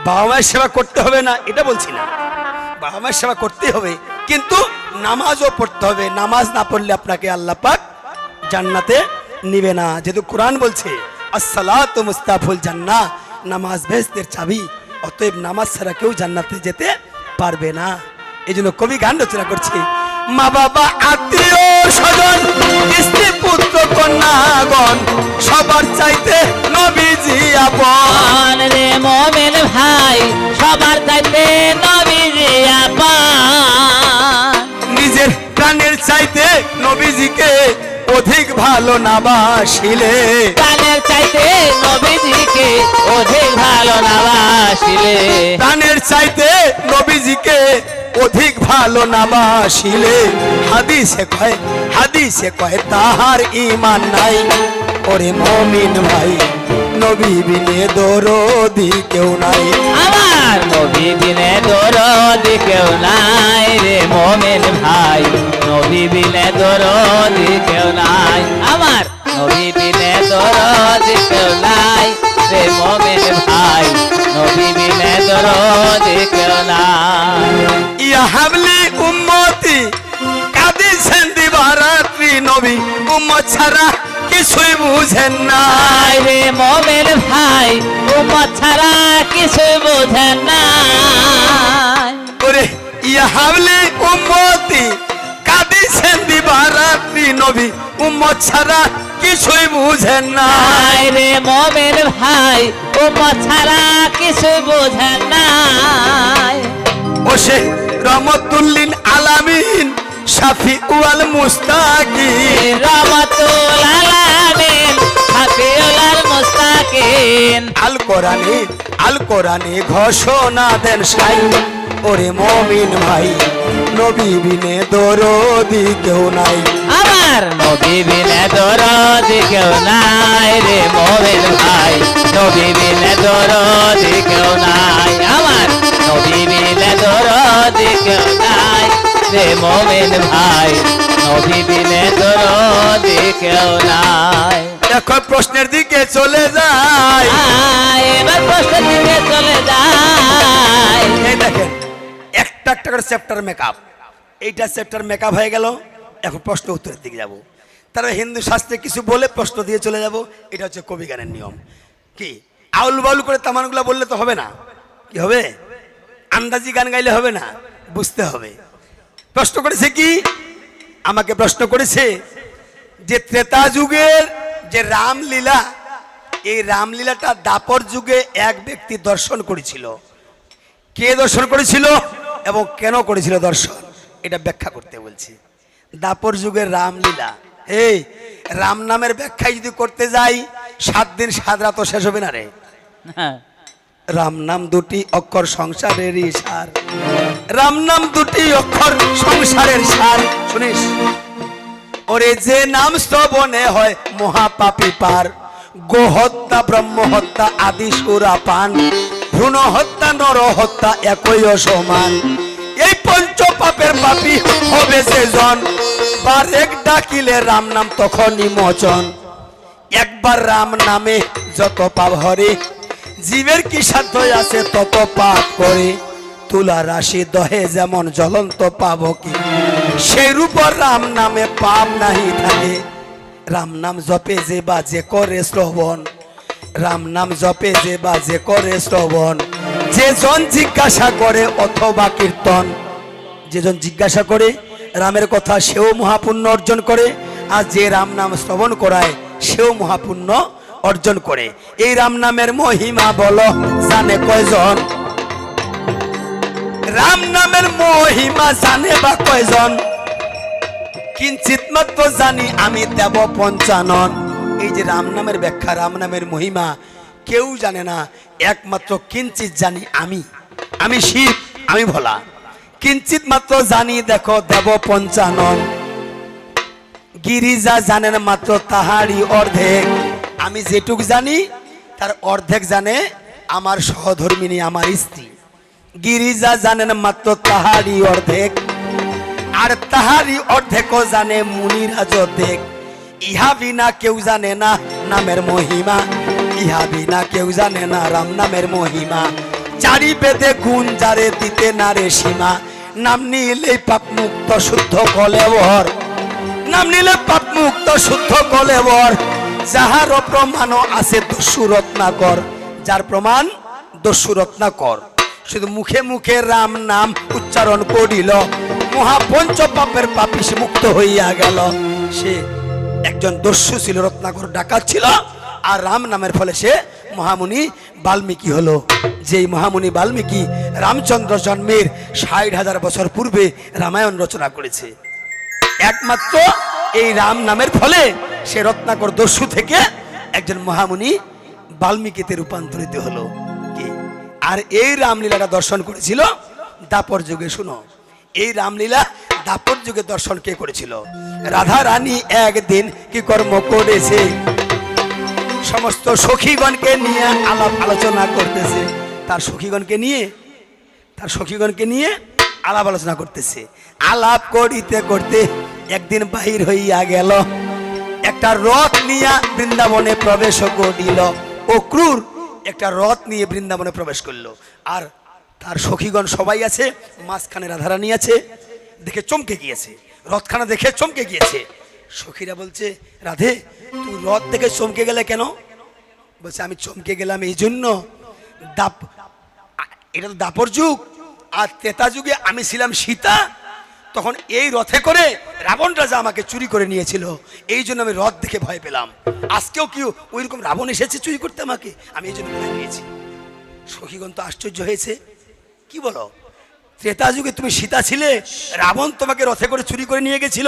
Speaker 1: বাবা মায়ের সেবা করতে হবে না এটা বলছি না, বাবা মায়ের সেবা করতে হবে, কিন্তু নামাজও পড়তে হবে। নামাজ না পড়লে আপনাকে আল্লাহ পাক জান্নাতে নিবে না। যেহেতু কোরআন বলছে আসসালাতু মুস্তাফুল জান্নাহ, নামাজ বেহেশতের চাবি, অতএব নামাজ ছাড়া কেউ জান্নাতে যেতে পারবে না। এই জন্য কবি গান রচনা করছে, মা বাবা আত্মীয় স্বজন স্ত্রী পুত্র কন্যাগণ সবার চাইতে নবীজি আপন
Speaker 3: রে মোমেন ভাই, সবার চাইতে নবী যে আপন।
Speaker 1: নিজের প্রাণের চাইতে নবীজিকে অধিক ভালো না বাসিলে,
Speaker 3: প্রাণের চাইতে নবীজিকে অধিক ভালো না বাসিলে,
Speaker 1: প্রাণের চাইতে নবীজিকে অধিক ভালো না বাসিলে, হাদিসে কয় তাহার ঈমান নাই। ওরে মুমিন ভাই নবী বিনে দরদি কেউ নাই।
Speaker 3: আমার নবী বিনে দরদি কেউ নাই রে মোমেন ভাই, নবী বিনে দরদি কেউ নাই। আমার নবী বিনে দরদি কেউ নাই রে মোমেন ভাই, নবী বিনে দরদি কেউ নাই।
Speaker 1: ইয়া হাবলি উম্মতি কাঁদিছেন দিবারাত্রি, নবী উম্মত ছাড়া কিছুই বুঝেন না
Speaker 3: রে মোমেন ভাই, উম্মত ছাড়া কিছু বোঝেন না।
Speaker 1: ওরে ইয়া হাবলি উম্মতি কাঁদিছেন দিবারাত্রি, নবী উম্মত ছাড়া কিছুই বুঝেন না
Speaker 3: রে মোমেন ভাই, উম্মত ছাড়া কিছু বোঝেন না।
Speaker 1: ও সে রহমতুল্লিল আলামিন শাফি ওয়াল মুস্তাকিন,
Speaker 3: রহমাতুল আলামিন শাফিউল মুস্তাকিন।
Speaker 1: আল কোরআনে ঘোষণা দেন সাই, ওরে মুমিন ভাই নবী বিনে দরদি কেউ নাই।
Speaker 3: আমার নবী বিনে দরদি কেউ নাই রে মোমেন ভাই, নবী বিনে দরদি কেউ নাই। আমার নবী বিনে দরদি কেউ নাই রে মোমেন ভাই, নবী বিনে দরদি কেউ নাই।
Speaker 1: এখন প্রশ্নের দিকে চলে যায়,
Speaker 3: এবার প্রশ্নের দিকে চলে যায়।
Speaker 1: এই দেখেন একটা একটা করে চ্যাপ্টার মেকআপ, এইটা চ্যাপ্টার মেকআপ হয়ে গেল। এখন প্রশ্ন উত্তরের দিকে যাব। তারা হিন্দু শাস্ত্রে কিছু বলে প্রশ্ন দিয়ে চলে যাব। এটা হচ্ছে কবি গানের নিয়ম। কি আউল বাউল করে তামানগুলা বললে তো হবে না। কি হবে? আন্দাজি গান গাইলে হবে না, বুঝতে হবে। প্রশ্ন করেছে কি, আমাকে প্রশ্ন করেছে যে ত্রেতা যুগের যে রামলীলা, এই রামলীলাটা দাপর যুগে এক ব্যক্তি দর্শন করেছিল। কে দর্শন করেছিল এবং কেন করেছিল দর্শন, এটা ব্যাখ্যা করতে বলছি। দাপর যুগের রামলীলা, এই রাম নামের ব্যাখ্যা যদি করতে যাই 7 দিন 7 রাত শেষ হবে না রে। রাম নাম দুটি অক্ষর সংসারেরই সার, রাম নাম দুটি অক্ষর সংসারের সার। শুনিস, ওরে যে নাম শ্রবণে হয় মহাপাপী পার, গো হত্যা ব্রহ্ম হত্যা আদি সুরা পান, ভ্রূণ হত্যা নর হত্যা একই সমান। এই পঞ্চ পাপের পাপী হবে যে জন, বার এক ডাকিলে রাম নাম তখনই মোচন। একবার রাম নামে যত পাপ হরে, জীবের কি সাধ্য আছে তত পাপ করে। তুলা রাশি দহে যেমন জ্বলন্ত পাব কি, সেই রূপ রাম নামে পাপ নাহি থাকে। রাম নাম জপে যে বাজে করে শ্রবণ, রাম নাম জপে যে বাজে করে শ্রবণ। যে জন জিজ্ঞাসা করে অথবা কীর্তন, যে জন জিজ্ঞাসা করে রামের কথা সেও মহাপুণ্য অর্জন করে, আর যে রাম নাম শ্রবণ করায় সেও মহাপুণ্য অর্জন করে। এই রাম নামের মহিমা বলো জানে কয়জন, রাম নামের মহিমা জানে বা কয়জন। কিঞ্চিত মাত্র জানি আমি দেব পঞ্চানন। এই যে রাম নামের ব্যাখ্যা, রাম নামের মহিমা কেউ জানে না, একমাত্র কিঞ্চিত জানি আমি শিব, আমি ভোলা। কিঞ্চিত মাত্র জানি দেখো দেব পঞ্চানন। গিরিজা জানেন মাত্র তাহারই অর্ধেক, আমি যেটুক জানি তার অর্ধেক জানে আমার সহধর্মিনী আমার স্ত্রী। গিরিজা জানেন মাত্র তাহারই অর্ধেক, আর তাহারই অর্ধেকও জানে মুনিরা যতেক। ইহা বিনা কেউ জানে না নামের মহিমা, ইহা বিনা কেউ জানে না রাম নামের মহিমা। চারি বেদে গুণ যারে দিতে না রে সীমা, নাম নিলে পাপ মুক্ত শুদ্ধ কলেবর, নাম নিলে পাপ মুক্ত শুদ্ধ কলেবর। যাহার প্রমাণ আছে দস্যু রত্নাকর, যার প্রমাণ দস্যু রত্নাকর। শুধু মুখে মুখে রাম নাম উচ্চারণ করিল, মহাপঞ্চ পাপের পাপী সে মুক্ত হইয়া গেল। সে একজন দস্যু ছিল, রত্নাকর ডাকাত ছিল, আর রাম নামের ফলে সে মহামুনি বাল্মীকি হলো। যেই মহামুনি বাল্মীকি রামচন্দ্র জন্মের 60,000 বছর পূর্বে রামায়ণ রচনা করেছে। একমাত্র এই রাম নামের ফলে সে রত্নাকর দস্যু থেকে একজন মহামুনি বাল্মীকিতে রূপান্তরিত হলো। কি, আর এই রামলীলাটা দর্শন করেছিল দাপর যুগে। শুনো, এই রামলীলা দাপর যুগে দর্শন কে করেছিল? রাধা রানী একদিন কি কর্ম করেছে, সমস্ত সখীগণকে নিয়ে আলাপ আলোচনা করতেছে। তার সখীগণকে নিয়ে আলাপ আলোচনা করতেছে। আলাপ করিতে করতে একদিন বাহির হইয়া গেল, একটা রথ নিয়ে বৃন্দাবনে প্রবেশ করিল। ও ক্রূর একটা রথ নিয়ে বৃন্দাবনে প্রবেশ করলো, আর তার সখীগণ সবাই আছে, মাঝখানে রাধারানী আছে। দেখে চমকে গিয়েছে, রথখানা দেখে চমকে গিয়েছে। সখীরা বলছে, রাধে তুই রথ দেখে চমকে গেলে কেন? বলছে, আমি চমকে গেলাম এই জন্য, এটা তো দাপর যুগ, আর ত্রেতা যুগে আমি ছিলাম সীতা, তখন এই রথে করে রাবণ রাজা আমাকে চুরি করে নিয়েছিল, এই জন্য আমি রথ দেখে ভয় পেলাম। আজকেও কি ওইরকম রাবণ এসেছে চুরি করতে আমাকে, আমি এই জন্য ভয় পেয়েছি। সখীগণ তো আশ্চর্য হয়েছে, কি বলো, ত্রেতা যুগে তুমি সীতা ছিলে, রাবণ তোমাকে রথে করে চুরি করে নিয়ে গেছিল,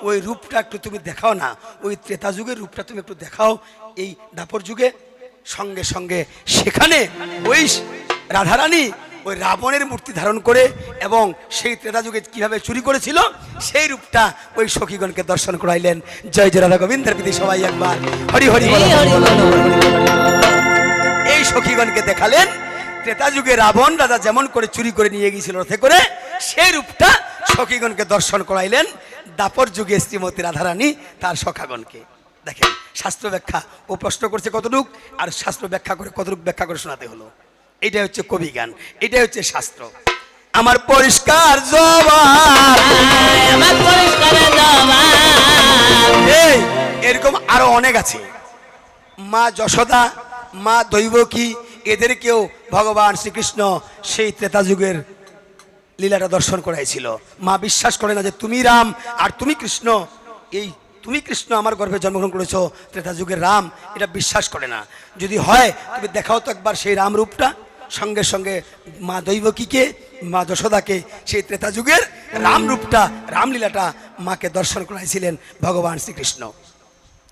Speaker 1: ওই রূপটা একটু তুমি দেখাও না, ওই ত্রেতা যুগের রূপটা তুমি একটু দেখাও এই দাপর যুগে। সঙ্গে সঙ্গে সেখানে ওই রাধারানী ওই রাবণের মূর্তি ধারণ করে এবং সেই ত্রেতা যুগে কিভাবে চুরি করেছিল সেই রূপটা ওই সখীগণকে দর্শন করাইলেন। জয় জয় রাধা গোবিন্দের প্রতি সবাই একবার হরি হরি বলো। এই সখীগণকে দেখালেন ত্রেতা যুগে রাবণ রাজা যেমন করে চুরি করে নিয়ে গিয়েছিল রথে করে, সেই রূপটা সখীগণকে দর্শন করাইলেন দাপর যুগে শ্রীমতী রাধারানী তার সখাগণকে। দেখেন শাস্ত্র ব্যাখ্যা, ও প্রশ্ন করছে কতটুক, আর শাস্ত্র ব্যাখ্যা করে কতটুক ব্যাখ্যা করে শোনাতে হলো। এটাই হচ্ছে কবি গান, এটাই হচ্ছে শাস্ত্র। আমার পরিষ্কার জবাব।
Speaker 3: আমার পরিষ্কার জবাব।
Speaker 1: এই এরকম আরো অনেক আছে। মা যশোদা, মা দৈবকী, এদেরকেও ভগবান শ্রীকৃষ্ণ সেই ত্রেতা যুগের লীলাটা দর্শন করাইছিল। মা বিশ্বাস করে না যে তুমি রাম আর তুমি কৃষ্ণ, এই তুমি কৃষ্ণ আমার গর্ভে জন্মগ্রহণ করেছো, ত্রেতা যুগের রাম, এটা বিশ্বাস করে না। যদি হয় তুমি দেখাও তো একবার সেই রাম রূপটা। সঙ্গে সঙ্গে মা দৈবকীকে, মা যশোদাকে সেই ত্রেতা যুগের রাম রূপটা, রামলীলাটা মাকে দর্শন করাইছিলেন ভগবান শ্রীকৃষ্ণ,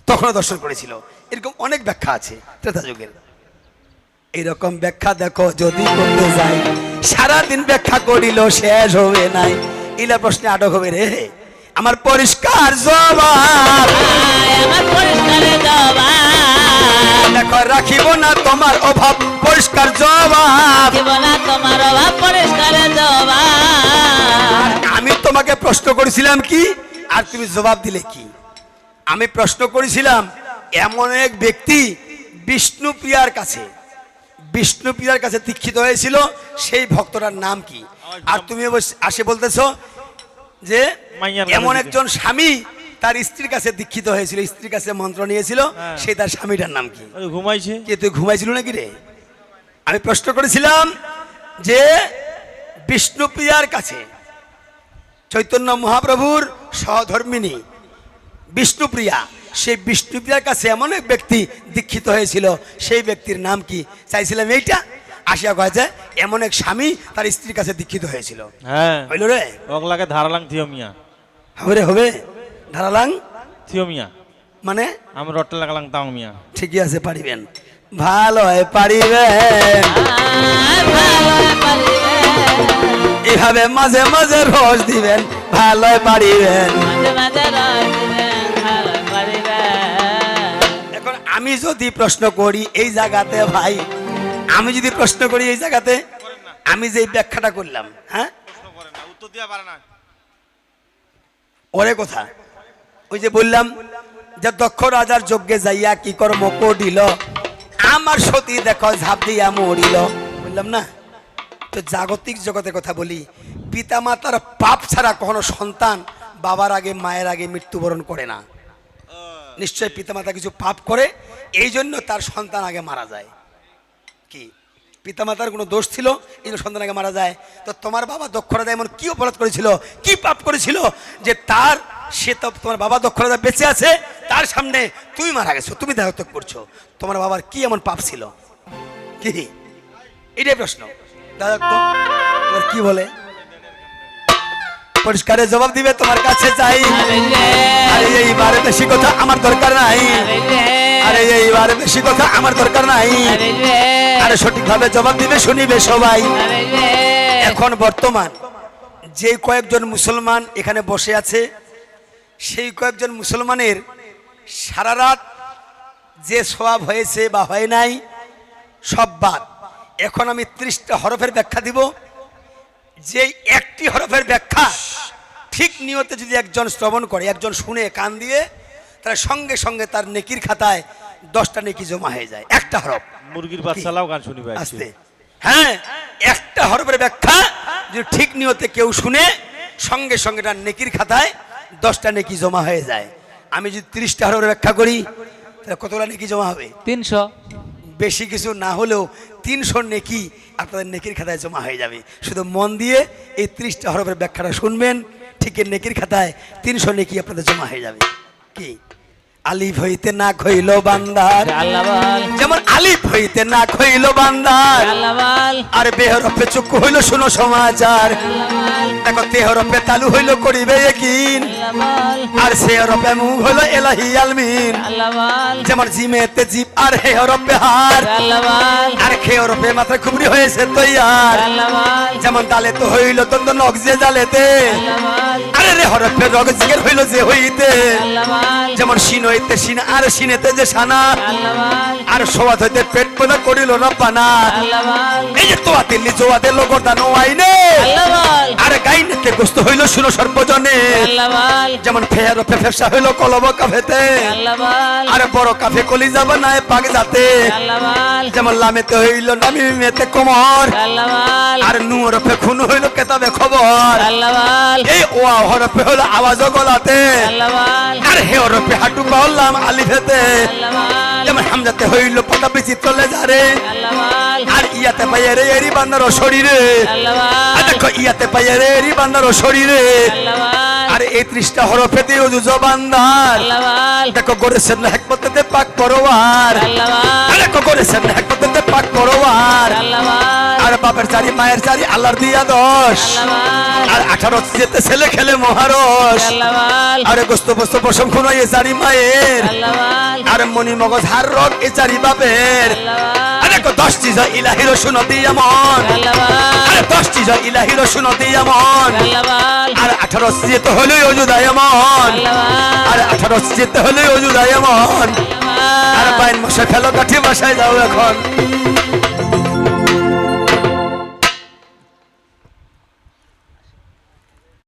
Speaker 1: তখনও দর্শন করেছিল। এরকম অনেক ব্যাখ্যা আছে ত্রেতা যুগের। এইরকম ব্যাখ্যা দেখো যদি করতে যাই, সারাদিন ব্যাখ্যা করিল শেষ হবে নাই। ইলা প্রশ্নে আটক হবে রে। আমার পরিষ্কার জবাব।
Speaker 3: আমার পরিষ্কার জবাব।
Speaker 1: দেখো রাখিব না তোমার অভাব, পরিষ্কার জবাব।
Speaker 3: দিব না তোমার অভাব, পরিষ্কার জবাব।
Speaker 1: আমি তোমাকে প্রশ্ন করেছিলাম কি, আর তুমি জবাব দিলে কি? আমি প্রশ্ন করেছিলাম এমন এক ব্যক্তি বিষ্ণুপ্রিয়ার কাছে, বিষ্ণুপ্রিয়ার কাছে দীক্ষিত হয়েছিল, সেই ভক্তটার নাম কি? আর তুমি আসে বলতেছো যে
Speaker 2: মাইয়ার নামে
Speaker 1: এমন
Speaker 2: দিকে।
Speaker 1: একজন স্বামী তার স্ত্রীর কাছে দীক্ষিত হয়েছিল, স্ত্রীর কাছে মন্ত্র নিয়েছিল, সেই তার স্বামীটার নাম কি?
Speaker 2: আরে ঘুমাইছে।
Speaker 1: কে তুই ঘুমাইছিল নাকি রে? আমি প্রশ্ন করেছিলাম যে বিষ্ণুপ্রিয়ার কাছে চৈতন্য মহাপ্রভুর সহধর্মিনী বিষ্ণুপ্রিয়া, সেই বিষ্ণুপ্রিয়ার কাছে এমন এক ব্যক্তি দীক্ষিত হয়েছিল, সেই ব্যক্তির নাম কি? চাইছিলাম এইটা। আসিয়া কয় যে এমন এক স্বামী তার স্ত্রীর কাছে দীক্ষিত হয়েছিল।
Speaker 2: হ্যাঁ,
Speaker 1: হইল রে?
Speaker 2: ওগলাকে ধারালাং থিও মিয়া,
Speaker 1: হবে রে, হবে। ধারালাং
Speaker 2: থিও মিয়া,
Speaker 1: মানে
Speaker 2: আমি রট্টা লাগালাং তাও মিয়া।
Speaker 1: ঠিকই আছে, পারিবেন, ভালো হয় পারিবেন। এভাবে মাঝে মাঝে রস দিবেন, ভালো হয় পারিবেন।
Speaker 3: মাঝে মাঝে রস দিবেন, ভালো পারিবেন।
Speaker 1: এখন আমি যদি প্রশ্ন করি এই জায়গাতে, ভাই আমি যদি প্রশ্ন করি এই জায়গাতে, আমি যে ব্যাখ্যাটা করলাম, হ্যাঁ
Speaker 2: উত্তর দিয়া পারে না।
Speaker 1: ওরে কথা, ওই যে বললাম যে দক্ষ রাজার যজ্ঞে যাইয়া কি কর্ম করিল, আমার সতী দেখো ঝাঁপ দিয়া মরিল, বললাম না? তো জাগতিক জগতের কথা বলি, পিতা মাতার পাপ ছাড়া কখনো সন্তান বাবার আগে মায়ের আগে মৃত্যুবরণ করে না। নিশ্চয় পিতামাতা কিছু পাপ করে, এই জন্য তার সন্তান আগে মারা যায়। কি পিতামাতার কোনো দোষ ছিল, এই জন্য সন্তান আগে মারা যায়? তো তোমার বাবা দক্ষ রাজা এমন কি অপরাধ করেছিল, কি পাপ করেছিল যে তার, সে তো তোমার বাবা দক্ষ রাজা বেঁচে আছে, তার সামনে তুমি মারা গেছো, তুমি দেহত্যাগ করছো, তোমার বাবার কি এমন পাপ ছিল? কি এটাই প্রশ্ন। দাদা তো তোমার কি বলে? পরিষ্কারে জবাব দিবে, তোমার কাছে চাই। আরে এইবারে বেশি কথা আমার দরকার নাই, আরে এইবারে বেশি কথা আমার দরকার নাই, আরে সঠিকভাবে জবাব দিবে, শুনিবে সবাই। এখন বর্তমান যে কয়েকজন মুসলমান এখানে বসে আছে, সেই কয়েকজন মুসলমানের সারা রাত যে সওয়াব হয়েছে বা হয় নাই সব বাদ। এখন আমি 30টা হরফের ব্যাখ্যা দিব, যে একটি হরফের ব্যাখ্যা ঠিক নিয়তে যদি একজন শ্রবণ করে, একজন শুনে কান দিয়ে, তাহলে সঙ্গে সঙ্গে তার নেকির খাতায় 10টা নেকি জমা হয়ে যায়। একটা হরফ,
Speaker 2: মুরগির বাচ্চালাও গান শুনি ভাই।
Speaker 1: আস্তে, হ্যাঁ, একটা হরফের ব্যাখ্যা যদি ঠিক নিয়তে কেউ শুনে, সঙ্গে সঙ্গে তার নেকির খাতায় 10টা নেকি জমা হয়ে যায়। আমি যদি 30টা হরফের ব্যাখ্যা করি, তাহলে কতটা নেকি জমা হবে?
Speaker 3: 300।
Speaker 1: বেশি কিছু না হলেও 300 নেকি আপনাদের নেকির খাতায় জমা হয়ে যাবে। শুধু মন দিয়ে এই 30টা হরফের ব্যাখ্যাটা শুনবেন, ঠিক নেকির খাতায় 300 নেকি আপনাদের জমা হয়ে যাবে। কি আলিফ হইতে না খইল বান্দার,
Speaker 3: আল্লাহ বল,
Speaker 1: যেমন আলিফ হইতে না খইল বান্দার,
Speaker 3: আল্লাহ বল,
Speaker 1: আর বেহরফে চক্ষু হইল শুনো সমাচার, দেখো তেহরফে তালু হইল করিবে ইয়াকিন,
Speaker 3: আল্লাহ বল,
Speaker 1: আর সেহরফে মুখ হইল এলাহি আলমিন,
Speaker 3: আল্লাহ বল,
Speaker 1: যেমন জিমেতে জিপ আর হেহরফে হার,
Speaker 3: আল্লাহ বল,
Speaker 1: আর খেয়রফে মাথায় খুবরি হয়েছে তৈয়ার,
Speaker 3: আল্লাহ বল,
Speaker 1: যেমন তালে তো হইল তন্দ নগজে জালেতে,
Speaker 3: আল্লাহ বল,
Speaker 1: আরে রে হরফে রগ জিগের হইল যে হইতে,
Speaker 3: আল্লাহ বল,
Speaker 1: যেমন শিন হইল হইতে সিনা আর সিনেতে যে সানা
Speaker 3: আল্লাহ বল
Speaker 1: আর সোয়াদ হইতে পেট পোনা করিল রব্বানা
Speaker 3: আল্লাহ বল
Speaker 1: এই যে তোয়া দিল্লি জোয়া দিল গোদানো আইনে
Speaker 3: আল্লাহ বল
Speaker 1: আর গাইনকে গোস্ত হইল শুনো সর্বজনে
Speaker 3: আল্লাহ বল
Speaker 1: যেমন ফেয়ার ফেফসা হইল কলব কাফেতে
Speaker 3: আল্লাহ বল
Speaker 1: আর বড় কাফে কলি যাব না পাক যাতে
Speaker 3: আল্লাহ বল
Speaker 1: যেমন লামেতে হইল নামি মেতে কোমর
Speaker 3: আল্লাহ বল
Speaker 1: আর নুর ফে খুন হইল কেতাবে খবর
Speaker 3: আল্লাহ বল
Speaker 1: এই ওয়া হরফে হইল আওয়াজ গলাতে
Speaker 3: আল্লাহ বল
Speaker 1: আর হে হরফে হাঁটু পাওয়ালাম আলিফেতে
Speaker 3: আল্লাহ বল
Speaker 1: যেমন হামজাতে হইল পতা বিচিত্র লেজারে
Speaker 3: আল্লাহ বল
Speaker 1: আর ইয়াতে পাইয়ারে এরি বান্দার শরীরে
Speaker 3: আল্লাহ
Speaker 1: আর
Speaker 3: বল
Speaker 1: দেখো ইয়াতে পাইয়ারে এরি বান্দার শরীরে
Speaker 3: আল্লাহ বল
Speaker 1: আর এই 30টা হরফেতে ওযু জবানদার
Speaker 3: আল্লাহ বল
Speaker 1: দেখো করেছেন হিকমতে পাক পরওয়ার
Speaker 3: আল্লাহ বল
Speaker 1: আর দেখো করেছেন হিকমতে পাক পরওয়ার
Speaker 3: আল্লাহ বল
Speaker 1: আর বাপের চারি মায়ের চারি আল্লাহর দিয়া 10
Speaker 3: আল্লাহ বল
Speaker 1: আর 18 যেতে ছেলে খেলে মহারস
Speaker 3: আল্লাহ বল
Speaker 1: আর গোস্ত বস্ত বসম খুনো এই চারি মায়ের
Speaker 3: আল্লাহ বল
Speaker 1: আর মনি মগজ হার রগ এই চারি বাপের
Speaker 3: আল্লাহ বল
Speaker 1: আর দেখো 10 চিজ ইলাহির শুনতি এমন
Speaker 3: আল্লাহ বল
Speaker 1: আর 10 চিজ ইলাহির শুনতি এমন
Speaker 3: আল্লাহ বল
Speaker 1: আর 18 যেতে হলে অজুদা এমন
Speaker 3: আল্লাহ বল
Speaker 1: আর 18 যেতে হলে অজুদা এমন
Speaker 3: আল্লাহ বল
Speaker 1: আর বাইন মশাই ফেলো কাঠি বাসায় যাও এখন